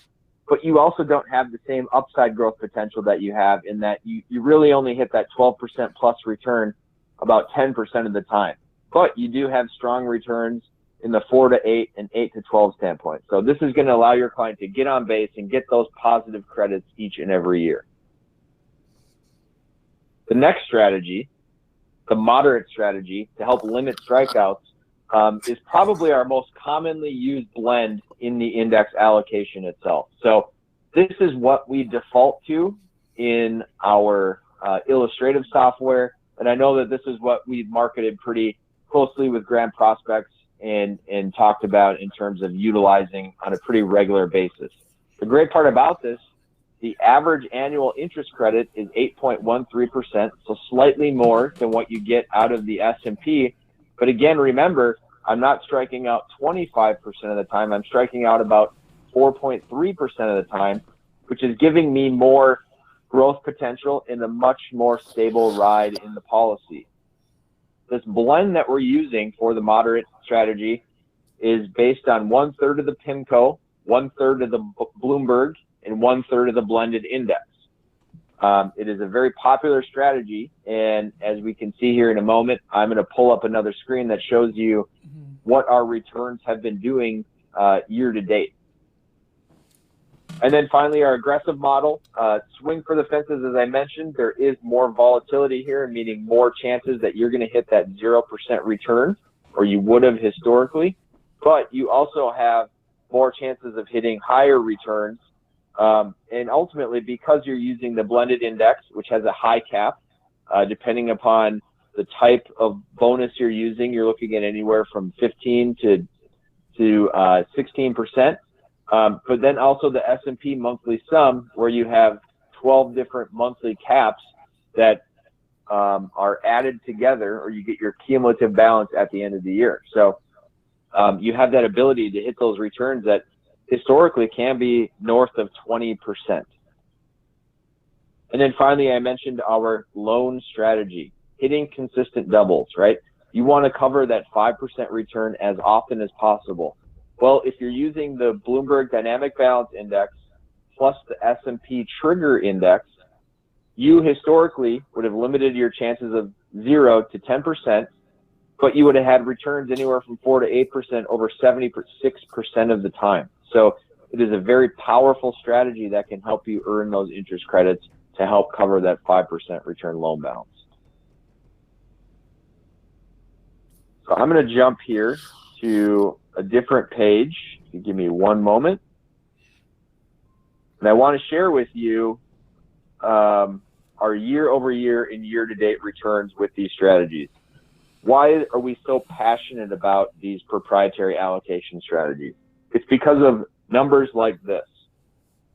Speaker 1: but you also don't have the same upside growth potential that you have in that you really only hit that 12% plus return about 10% of the time. But you do have strong returns in the 4 to 8 and 8 to 12 standpoint. So this is going to allow your client to get on base and get those positive credits each and every year. The next strategy, the moderate strategy to help limit strikeouts, is probably our most commonly used blend in the index allocation itself. So this is what we default to in our illustrative software. And I know that this is what we've marketed pretty closely with Grand Prospects and talked about in terms of utilizing on a pretty regular basis. The great part about this, the average annual interest credit is 8.13%, so slightly more than what you get out of the S&P. But again, remember, I'm not striking out 25% of the time. I'm striking out about 4.3% of the time, which is giving me more growth potential in a much more stable ride in the policy. This blend that we're using for the moderate strategy is based on 1/3 of the PIMCO, 1/3 of the Bloomberg, and 1/3 of the blended index. It is a very popular strategy, and as we can see here in a moment, I'm going to pull up another screen that shows you what our returns have been doing year to date. And then finally, our aggressive model, swing for the fences. As I mentioned, there is more volatility here, meaning more chances that you're going to hit that 0% return, or you would have historically, but you also have more chances of hitting higher returns. And ultimately, because you're using the blended index, which has a high cap, depending upon the type of bonus you're using, you're looking at anywhere from 15 to 16%. But then also the S&P monthly sum, where you have 12 different monthly caps that are added together, or you get your cumulative balance at the end of the year. So you have that ability to hit those returns that historically can be north of 20%. And then finally, I mentioned our loan strategy, hitting consistent doubles, right? You want to cover that 5% return as often as possible. Well, if you're using the Bloomberg Dynamic Balance Index plus the S&P Trigger Index, you historically would have limited your chances of 0 to 10%, but you would have had returns anywhere from 4 to 8% over 76% of the time. So it is a very powerful strategy that can help you earn those interest credits to help cover that 5% return loan balance. So I'm going to jump here to a different page. If you give me one moment. And I want to share with you our year-over-year and year-to-date returns with these strategies. Why are we so passionate about these proprietary allocation strategies? It's because of numbers like this.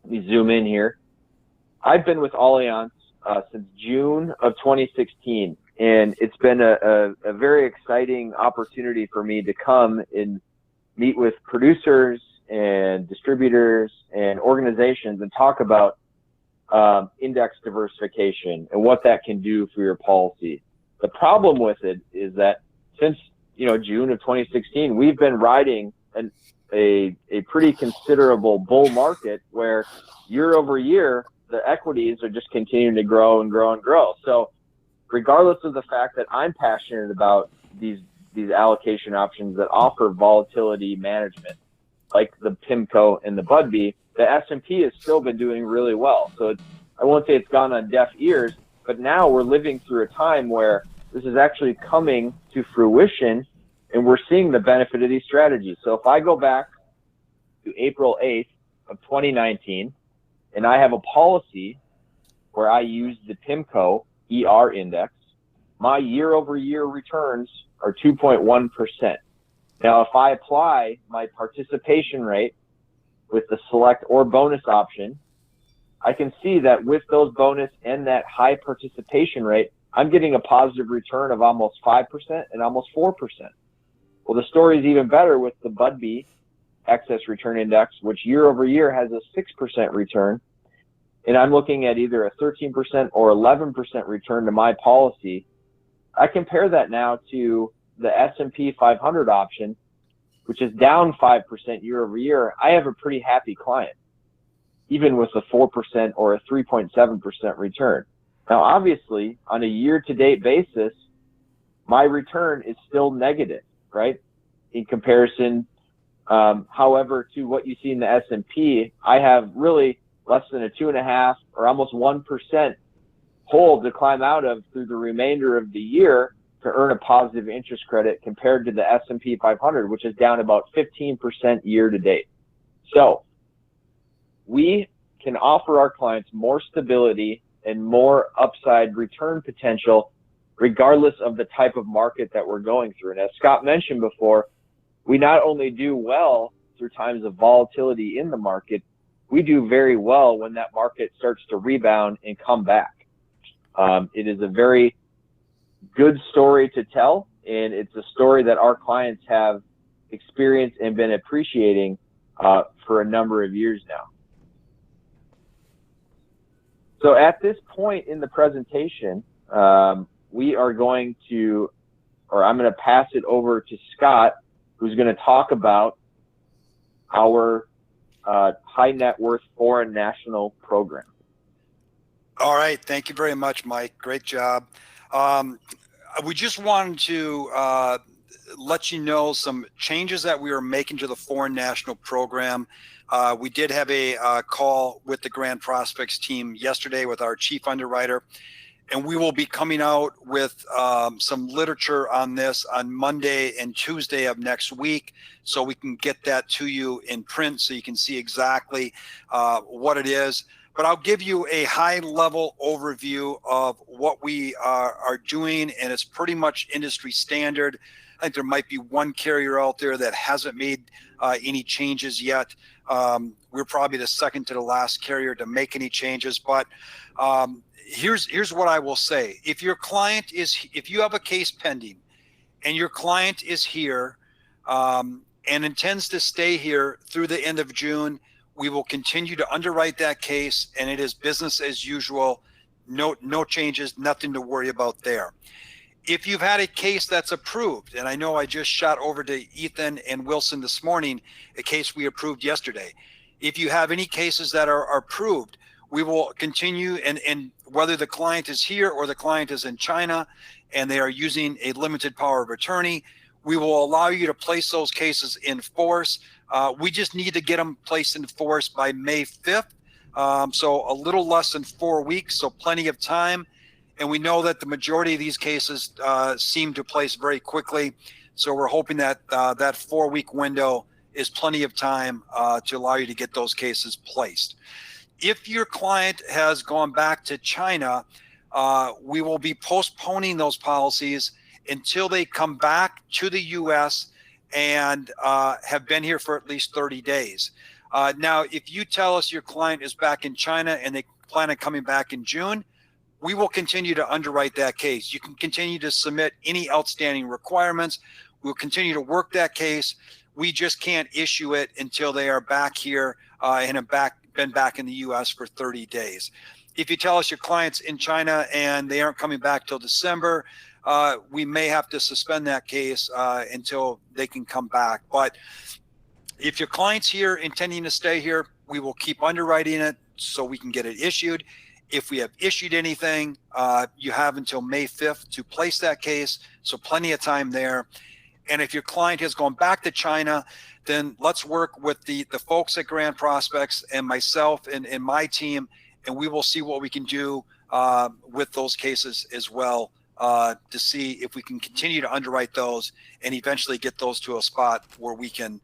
Speaker 1: Let me zoom in here. I've been with Allianz since June of 2016, and it's been a very exciting opportunity for me to come and meet with producers and distributors and organizations and talk about index diversification and what that can do for your policy. The problem with it is that since June of 2016, we've been riding a pretty considerable bull market where year over year the equities are just continuing to grow and grow and grow. So regardless of the fact that I'm passionate about these allocation options that offer volatility management, like the PIMCO and the BUDB, the S&P has still been doing really well. So I won't say it's gone on deaf ears, but now we're living through a time where this is actually coming to fruition, and we're seeing the benefit of these strategies. So if I go back to April 8th of 2019, and I have a policy where I use the PIMCO ER index, my year-over-year returns are 2.1%. Now, if I apply my participation rate with the select or bonus option, I can see that with those bonus and that high participation rate, I'm getting a positive return of almost 5% and almost 4%. Well, the story is even better with the BUDB excess return index, which year over year has a 6% return. And I'm looking at either a 13% or 11% return to my policy I compare that now to the S&P 500 option, which is down 5% year over year. I have a pretty happy client, even with a 4% or a 3.7% return. Now, obviously, on a year-to-date basis, my return is still negative, right? In comparison, however, to what you see in the S&P, I have really less than a 2.5 or almost 1% hole to climb out of through the remainder of the year to earn a positive interest credit compared to the S&P 500, which is down about 15% year to date. So we can offer our clients more stability and more upside return potential regardless of the type of market that we're going through. And as Scott mentioned before, we not only do well through times of volatility in the market, we do very well when that market starts to rebound and come back. It is a very good story to tell, and it's a story that our clients have experienced and been appreciating for a number of years now. So at this point in the presentation, we are going to, or I'm going to pass it over to Scott, who's going to talk about our high net worth foreign national program.
Speaker 2: All right. Thank you very much, Mike. Great job. We just wanted to let you know some changes that we are making to the foreign national program. We did have a call with the Grand Prospects team yesterday with our chief underwriter, and we will be coming out with some literature on this on Monday and Tuesday of next week, so we can get that to you in print so you can see exactly what it is. But I'll give you a high-level overview of what we are doing, and it's pretty much industry standard. I think there might be one carrier out there that hasn't made any changes yet. We're probably the second to the last carrier to make any changes, but here's what I will say. If you have a case pending and your client is here and intends to stay here through the end of June, we will continue to underwrite that case, and it is business as usual. No changes, nothing to worry about there. If you've had a case that's approved, and I know I just shot over to Ethan and Wilson this morning, a case we approved yesterday. If you have any cases that are approved, we will continue, and whether the client is here or the client is in China and they are using a limited power of attorney, we will allow you to place those cases in force. We just need to get them placed in force by May 5th. So a little less than 4 weeks, so plenty of time. And we know that the majority of these cases seem to place very quickly. So we're hoping that that 4-week window is plenty of time to allow you to get those cases placed. If your client has gone back to China, we will be postponing those policies until they come back to the U.S. and have been here for at least 30 days. Now, if you tell us your client is back in China and they plan on coming back in June, we will continue to underwrite that case. You can continue to submit any outstanding requirements. We'll continue to work that case. We just can't issue it until they are back here and have been back in the U.S. for 30 days. If you tell us your client's in China and they aren't coming back till December, we may have to suspend that case until they can come back. But if your client's here intending to stay here, we will keep underwriting it so we can get it issued. If we have issued anything, you have until May 5th to place that case, so plenty of time there. And if your client has gone back to China, then let's work with the folks at Grand Prospects and myself and my team, and we will see what we can do with those cases as well to see if we can continue to underwrite those and eventually get those to a spot where we can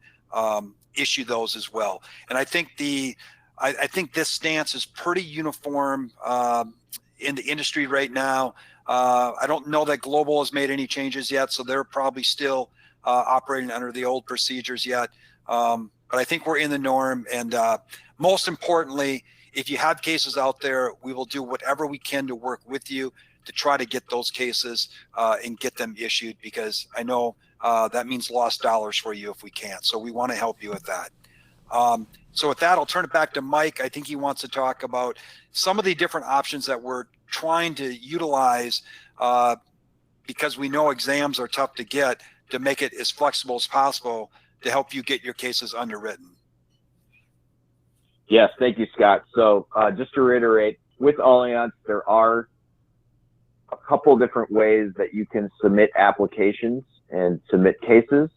Speaker 2: issue those as well. And I think I think this stance is pretty uniform in the industry right now. I don't know that Global has made any changes yet, so they're probably still operating under the old procedures yet. But I think we're in the norm. And most importantly, if you have cases out there, we will do whatever we can to work with you to try to get those cases and get them issued, because I know that means lost dollars for you if we can't. So we want to help you with that. So with that, I'll turn it back to Mike. I think he wants to talk about some of the different options that we're trying to utilize because we know exams are tough to get, to make it as flexible as possible to help you get your cases underwritten.
Speaker 1: Yes, thank you, Scott. So just to reiterate, with Allianz, there are a couple different ways that you can submit applications and submit cases.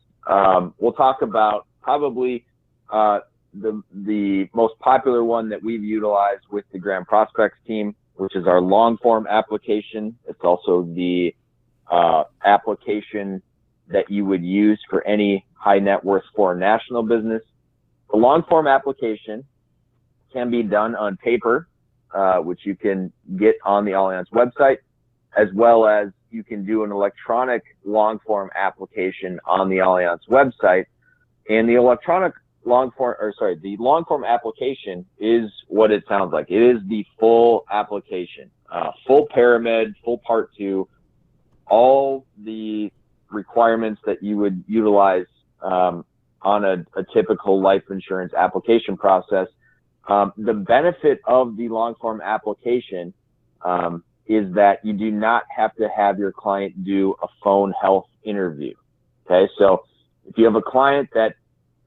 Speaker 1: We'll talk about probably the most popular one that we've utilized with the Grand Prospects team, which is our long form application. It's also the application that you would use for any high net worth foreign national business. The long form application can be done on paper, which you can get on the Allianz website, as well as you can do an electronic long form application on the Allianz website. And the long form application is what it sounds like. It is the full application, full paramed, full part 2, all the requirements that you would utilize on a typical life insurance application process. The benefit of the long form application is that you do not have to have your client do a phone health interview. Okay, so if you have a client that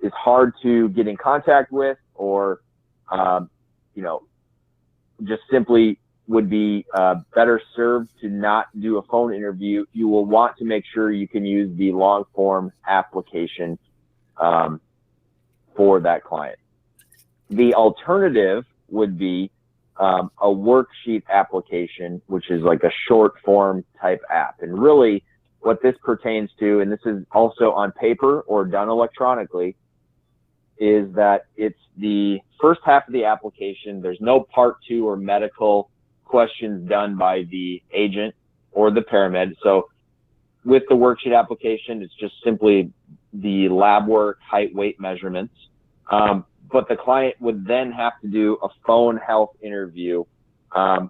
Speaker 1: is hard to get in contact with, or just simply would be better served to not do a phone interview, you will want to make sure you can use the long form application for that client. The alternative would be a worksheet application, which is like a short form type app. And really what this pertains to, and this is also on paper or done electronically, is that it's the first half of the application. There's no part 2 or medical questions done by the agent or the paramed. So with the worksheet application, it's just simply the lab work, height, weight measurements. But the client would then have to do a phone health interview,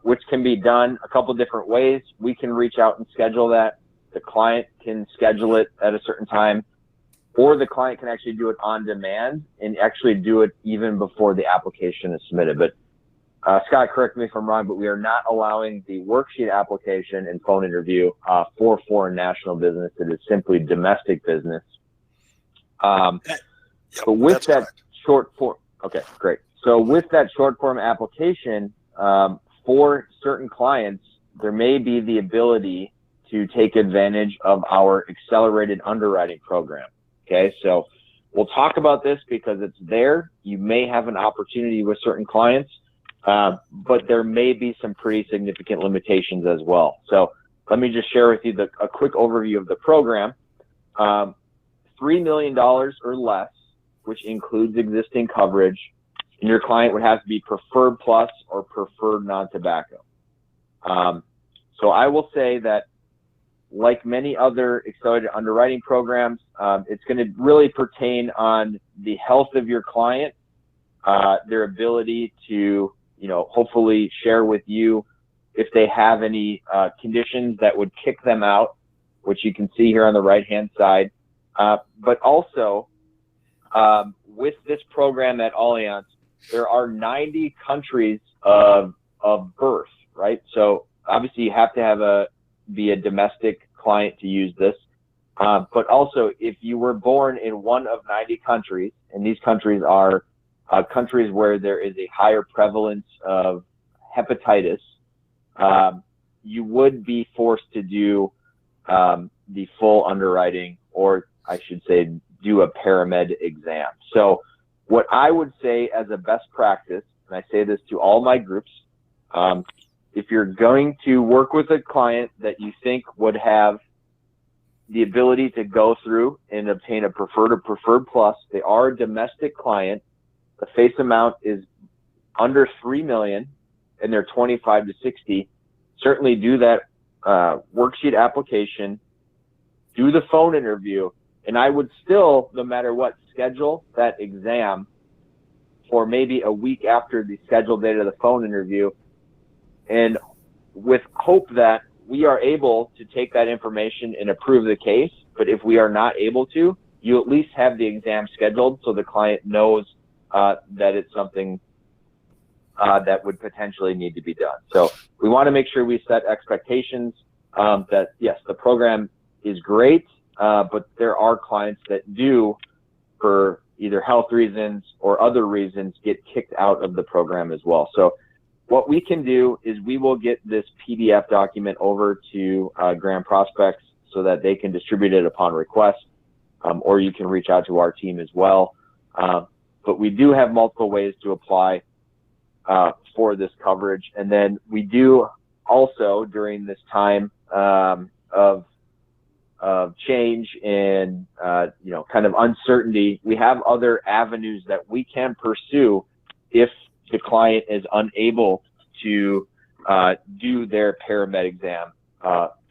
Speaker 1: which can be done a couple different ways. We can reach out and schedule that. The client can schedule it at a certain time, or the client can actually do it on demand and actually do it even before the application is submitted. But Scott, correct me if I'm wrong, but we are not allowing the worksheet application and phone interview for foreign national business. It is simply domestic business. But with that correct. Short form, okay, great. So with that short form application, for certain clients, there may be the ability to take advantage of our accelerated underwriting program. Okay, so we'll talk about this because it's there. You may have an opportunity with certain clients, but there may be some pretty significant limitations as well. So let me just share with you a quick overview of the program. $3 million or less, which includes existing coverage, and your client would have to be preferred plus or preferred non-tobacco. So I will say that, like many other accelerated underwriting programs, it's going to really pertain on the health of your client, their ability to, hopefully share with you if they have any conditions that would kick them out, which you can see here on the right-hand side. But also, with this program at Allianz, there are 90 countries of birth, right? So obviously you have to be a domestic client to use this. But also, if you were born in one of 90 countries, and these countries are countries where there is a higher prevalence of hepatitis, you would be forced to do the full underwriting, or I should say, do a paramed exam. So what I would say as a best practice, and I say this to all my groups, if you're going to work with a client that you think would have the ability to go through and obtain a preferred or preferred plus, they are a domestic client, the face amount is under $3 million, and they're 25 to 60, certainly do that worksheet application, do the phone interview, and I would still, no matter what, schedule that exam for maybe a week after the scheduled date of the phone interview, and with hope that we are able to take that information and approve the case. But if we are not able to, you at least have the exam scheduled so the client knows that it's something that would potentially need to be done. So we want to make sure we set expectations. that yes, the program is great, but there are clients that do, for either health reasons or other reasons, get kicked out of the program as well. So what we can do is we will get this PDF document over to Grand Prospects so that they can distribute it upon request, or you can reach out to our team as well. But we do have multiple ways to apply for this coverage. And then we do also, during this time of change and kind of uncertainty, we have other avenues that we can pursue if the client is unable to do their paramed exam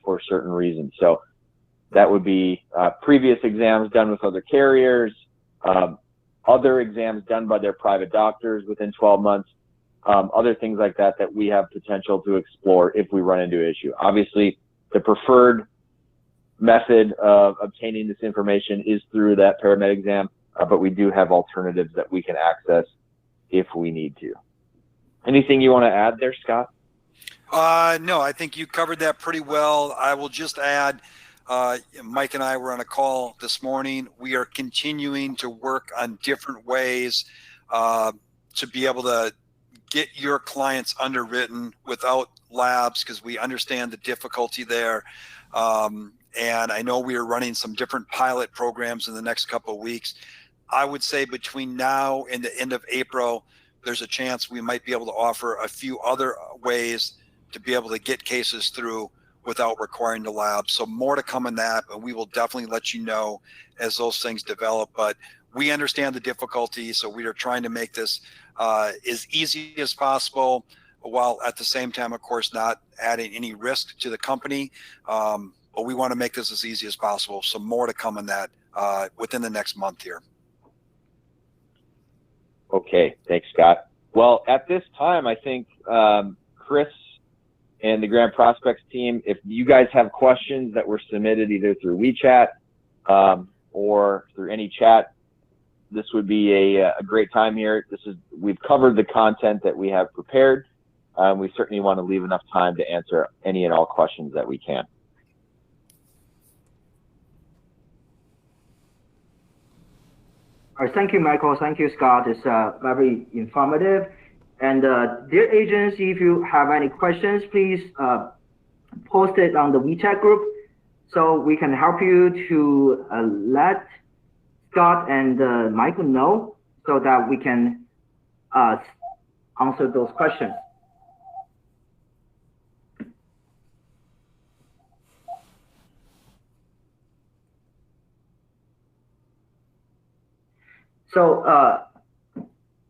Speaker 1: for certain reasons. So that would be previous exams done with other carriers, other exams done by their private doctors within 12 months, other things like that that we have potential to explore if we run into an issue. Obviously, the preferred method of obtaining this information is through that paramed exam, but we do have alternatives that we can access if we need to. Anything you want to add there, Scott?
Speaker 2: No, I think you covered that pretty well. I will just add, Mike and I were on a call this morning. We are continuing to work on different ways to be able to get your clients underwritten without labs, because we understand the difficulty there. And I know we are running some different pilot programs in the next couple of weeks. I would say between now and the end of April, there's a chance we might be able to offer a few other ways to be able to get cases through without requiring the lab. So more to come on that, but we will definitely let you know as those things develop. But we understand the difficulty, so we are trying to make this as easy as possible, while at the same time, of course, not adding any risk to the company. But we want to make this as easy as possible. So more to come on that within the next month here.
Speaker 1: Okay, thanks, Scott. Well, at this time, I think Chris and the Grand Prospects team, if you guys have questions that were submitted either through WeChat or through any chat, this would be a great time here. We've covered the content that we have prepared. We certainly want to leave enough time to answer any and all questions that we can.
Speaker 3: All right, thank you, Michael. Thank you, Scott. It's very informative. And dear agents, if you have any questions, please post it on the WeChat group so we can help you to let Scott and Michael know so that we can answer those questions. So,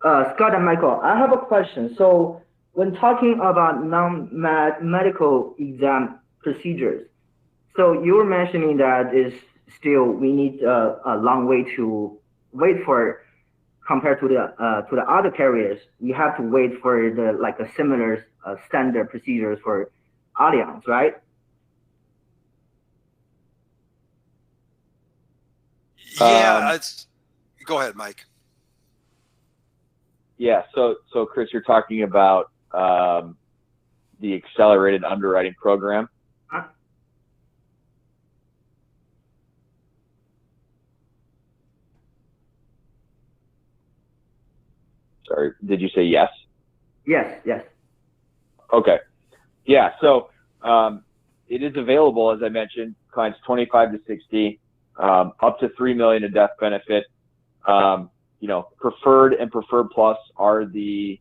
Speaker 3: Scott and Michael, I have a question. So, when talking about non-medical exam procedures, so you were mentioning that is still we need a long way to wait for compared to the other carriers. We have to wait for the a similar standard procedures for Allianz, right?
Speaker 2: Yeah, go ahead, Mike.
Speaker 1: Yeah, so Chris, you're talking about the accelerated underwriting program. Sorry, did you say yes?
Speaker 3: Yes, yes.
Speaker 1: Okay. Yeah, so it is available, as I mentioned, clients 25 to 60, up to $3 million in death benefit. Preferred and Preferred Plus are the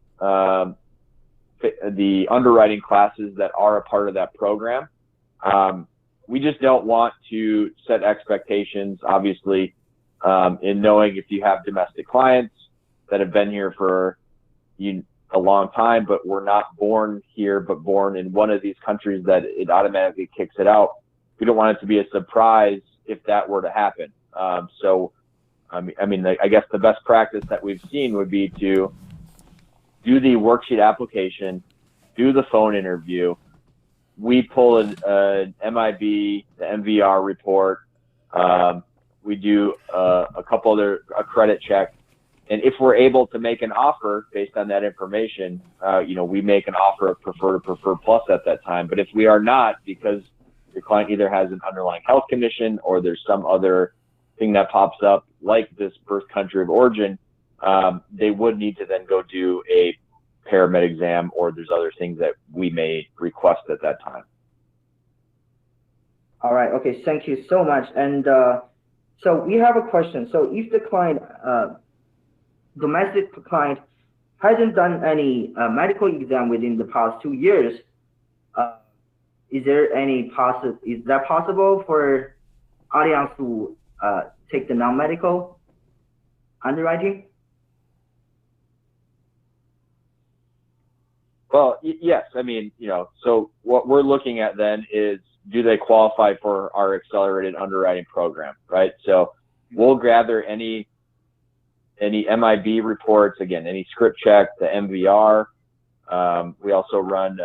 Speaker 1: underwriting classes that are a part of that program. We just don't want to set expectations, obviously, in knowing if you have domestic clients that have been here for a long time, but were not born here, but born in one of these countries that it automatically kicks it out. We don't want it to be a surprise if that were to happen. I guess the best practice that we've seen would be to do the worksheet application, do the phone interview. We pull an MIB, the MVR report. We do a credit check. And if we're able to make an offer based on that information, we make an offer of Preferred or Preferred Plus at that time. But if we are not, because client either has an underlying health condition or there's some other thing that pops up, like this first country of origin, they would need to then go do a paramed exam, or there's other things that we may request at that time.
Speaker 3: All right. Okay. Thank you so much. And so we have a question. So if the client, domestic client, hasn't done any medical exam within the past 2 years, is that possible for Allianz to take the non-medical underwriting?
Speaker 1: Well, yes. I mean, so what we're looking at then is, do they qualify for our accelerated underwriting program, right? So we'll gather any MIB reports, again, any script check, the MVR. We also run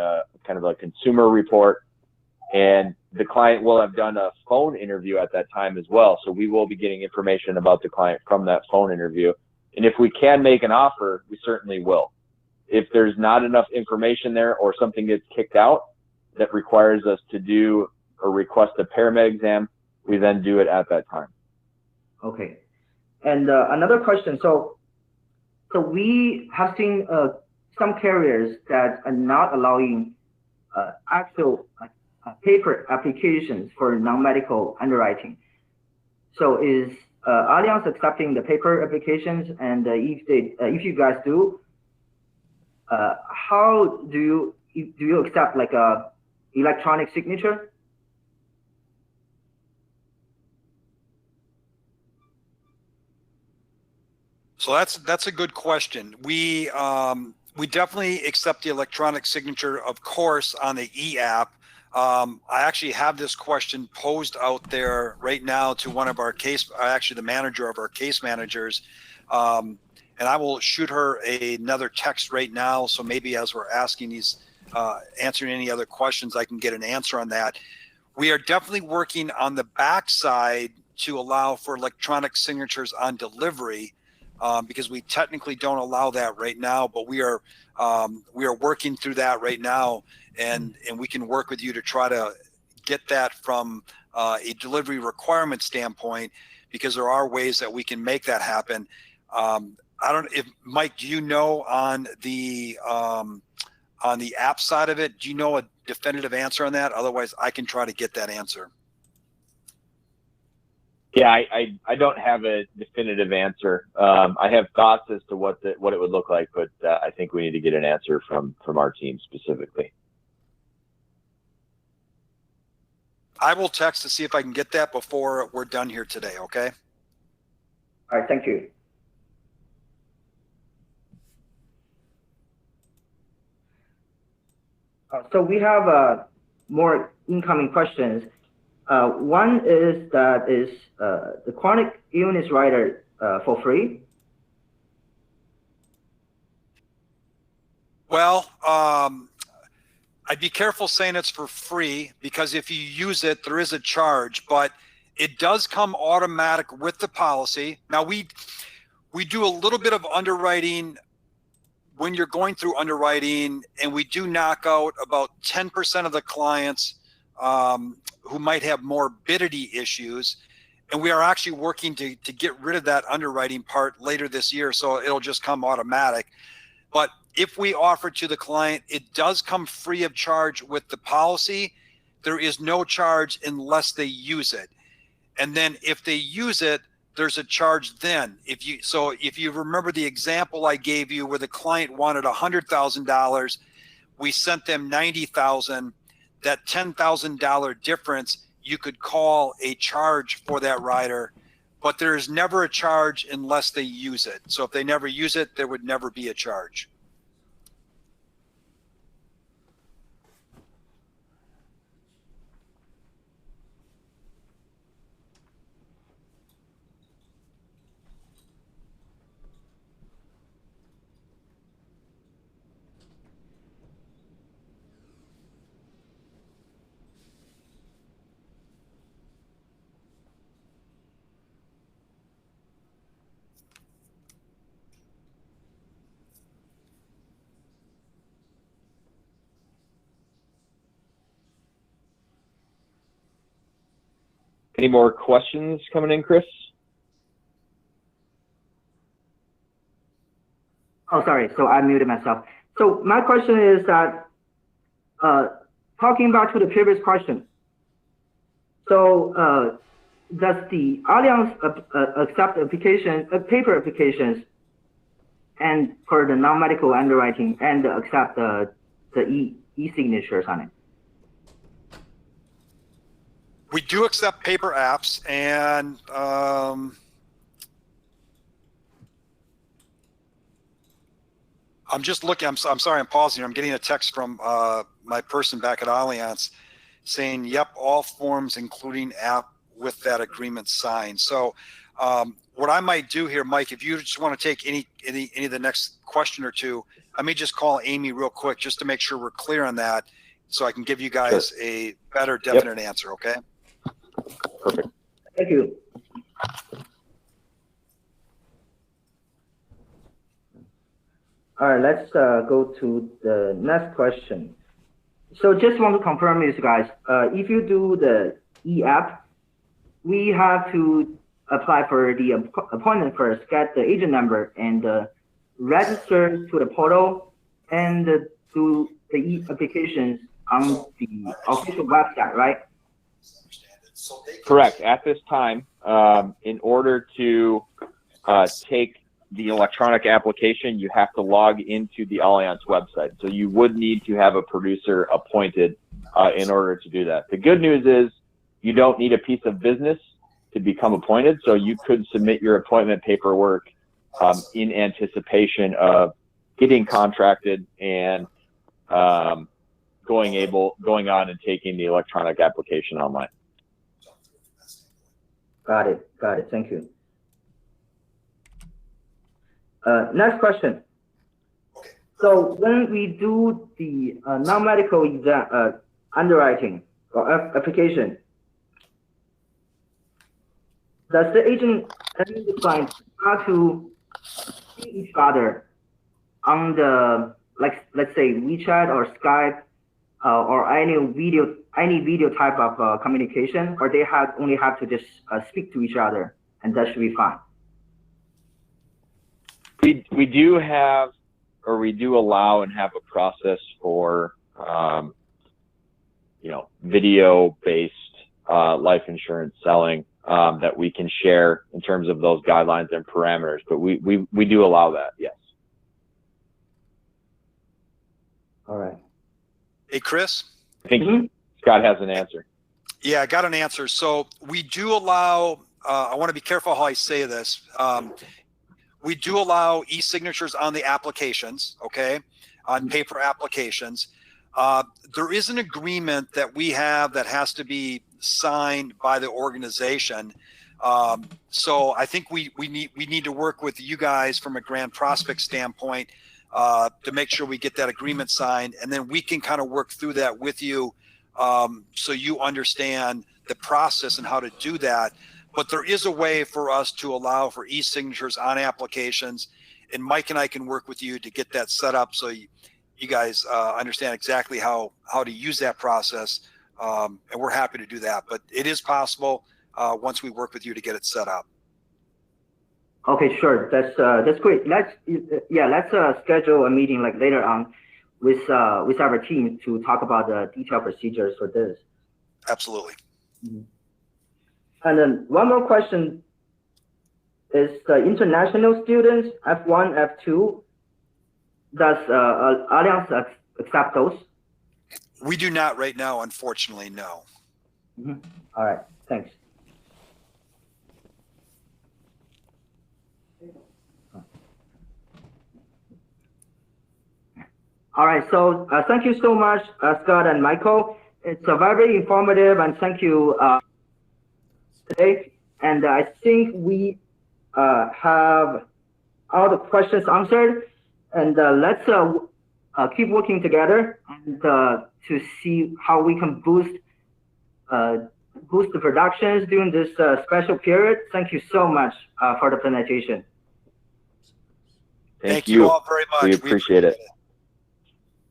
Speaker 1: kind of a consumer report, and the client will have done a phone interview at that time as well. So we will be getting information about the client from that phone interview. And if we can make an offer, we certainly will. If there's not enough information there, or something gets kicked out that requires us to do or request a paramed exam, we then do it at that time.
Speaker 3: Okay. And another question. So we have seen some carriers that are not allowing actual paper applications for non-medical underwriting. So is Allianz accepting the paper applications? And if you guys do, how do you accept like a electronic signature?
Speaker 2: So that's a good question. We definitely accept the electronic signature, of course, on the e-app. I actually have this question posed out there right now to one of our actually the manager of our case managers. And I will shoot her another text right now. So maybe as we're asking these, answering any other questions, I can get an answer on that. We are definitely working on the backside to allow for electronic signatures on delivery, because we technically don't allow that right now, but we are working through that right now, and we can work with you to try to get that from a delivery requirement standpoint, because there are ways that we can make that happen. I don't, if Mike, do you know on the app side of it, do you know a definitive answer on that? Otherwise, I can try to get that answer.
Speaker 1: Yeah, I don't have a definitive answer. I have thoughts as to what it would look like, but I think we need to get an answer from our team specifically.
Speaker 2: I will text to see if I can get that before we're done here today. Okay.
Speaker 3: All right. Thank you. So we have more incoming questions. One is the chronic illness rider for free?
Speaker 2: Well, I'd be careful saying it's for free, because if you use it, there is a charge, but it does come automatic with the policy. Now we do a little bit of underwriting when you're going through underwriting, and we do knock out about 10% of the clients who might have morbidity issues. And we are actually working to get rid of that underwriting part later this year. So it'll just come automatic. But if we offer to the client, it does come free of charge with the policy. There is no charge unless they use it. And then if they use it, there's a charge then. If you remember the example I gave you where the client wanted $100,000, we sent them $90,000, that $10,000 difference, you could call a charge for that rider, but there is never a charge unless they use it. So if they never use it, there would never be a charge.
Speaker 1: Any more questions coming in, Chris?
Speaker 3: Oh, sorry. So I muted myself. So my question is that, talking back to the previous question. So does the Allianz accept applications, paper applications, and for the non-medical underwriting, and accept the e-signatures on it?
Speaker 2: We do accept paper apps, and I'm just looking. I'm sorry, I'm pausing. I'm getting a text from my person back at Allianz saying, "Yep, all forms, including app, with that agreement signed." So, what I might do here, Mike, if you just want to take any of the next question or two, I may just call Amy real quick just to make sure we're clear on that, so I can give you guys a better, definite answer. Okay.
Speaker 1: Perfect.
Speaker 3: Thank you. All right, let's go to the next question. So just want to confirm this, guys. If you do the e-app, we have to apply for the appointment first, get the agent number, and register to the portal, and do the e-applications on the official website, right?
Speaker 1: Correct. At this time, in order to take the electronic application, you have to log into the Allianz website. So you would need to have a producer appointed in order to do that. The good news is you don't need a piece of business to become appointed. So you could submit your appointment paperwork in anticipation of getting contracted and going on and taking the electronic application online.
Speaker 3: Got it. Got it. Thank you. Next question. So when we do the non-medical exam underwriting or application, does the agent and the client have to see each other on the, like, let's say WeChat or Skype or any video type of communication, or they only have to just speak to each other and that should be fine?
Speaker 1: We do have, or we do allow and have a process for, video-based life insurance selling that we can share in terms of those guidelines and parameters. But we do allow that, yes.
Speaker 3: All right.
Speaker 2: Hey, Chris?
Speaker 1: I think Scott has an answer.
Speaker 2: Yeah, I got an answer. So we do allow, I want to be careful how I say this. We do allow e-signatures on the applications, okay, on paper applications. There is an agreement that we have that has to be signed by the organization. So I think we need to work with you guys from a Grand Prospect standpoint to make sure we get that agreement signed, and then we can kind of work through that with you so you understand the process and how to do that. But there is a way for us to allow for e-signatures on applications, and Mike and I can work with you to get that set up so you guys understand exactly how to use that process, and we're happy to do that. But it is possible once we work with you to get it set up.
Speaker 3: Okay, sure. That's great. Let's schedule a meeting like later on with our team to talk about the detailed procedures for this.
Speaker 2: Absolutely.
Speaker 3: Mm-hmm. And then one more question is the international students, F1, F2, does Allianz accept those?
Speaker 2: We do not right now, unfortunately, no.
Speaker 3: Mm-hmm. All right, thanks. All right, so thank you so much, Scott and Michael. It's very informative, and thank you today. And I think we have all the questions answered. And let's keep working together and to see how we can boost the productions during this special period. Thank you so much for the presentation.
Speaker 2: Thank you all very much.
Speaker 1: We appreciate it.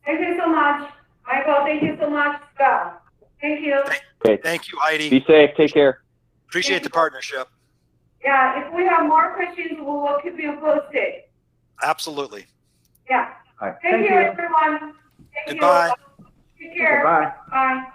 Speaker 4: Thank you so much, Michael. Thank you so much, Scott. Thank you.
Speaker 1: Okay.
Speaker 2: Thank you, Heidi.
Speaker 1: Be safe. Take care.
Speaker 2: Appreciate the partnership.
Speaker 4: Yeah, if we have more questions, we will keep you posted.
Speaker 2: Absolutely.
Speaker 4: Yeah.
Speaker 3: All right.
Speaker 4: Thank you, everyone. Thank
Speaker 2: Goodbye.
Speaker 4: you. Take care.
Speaker 3: Goodbye.
Speaker 4: Bye.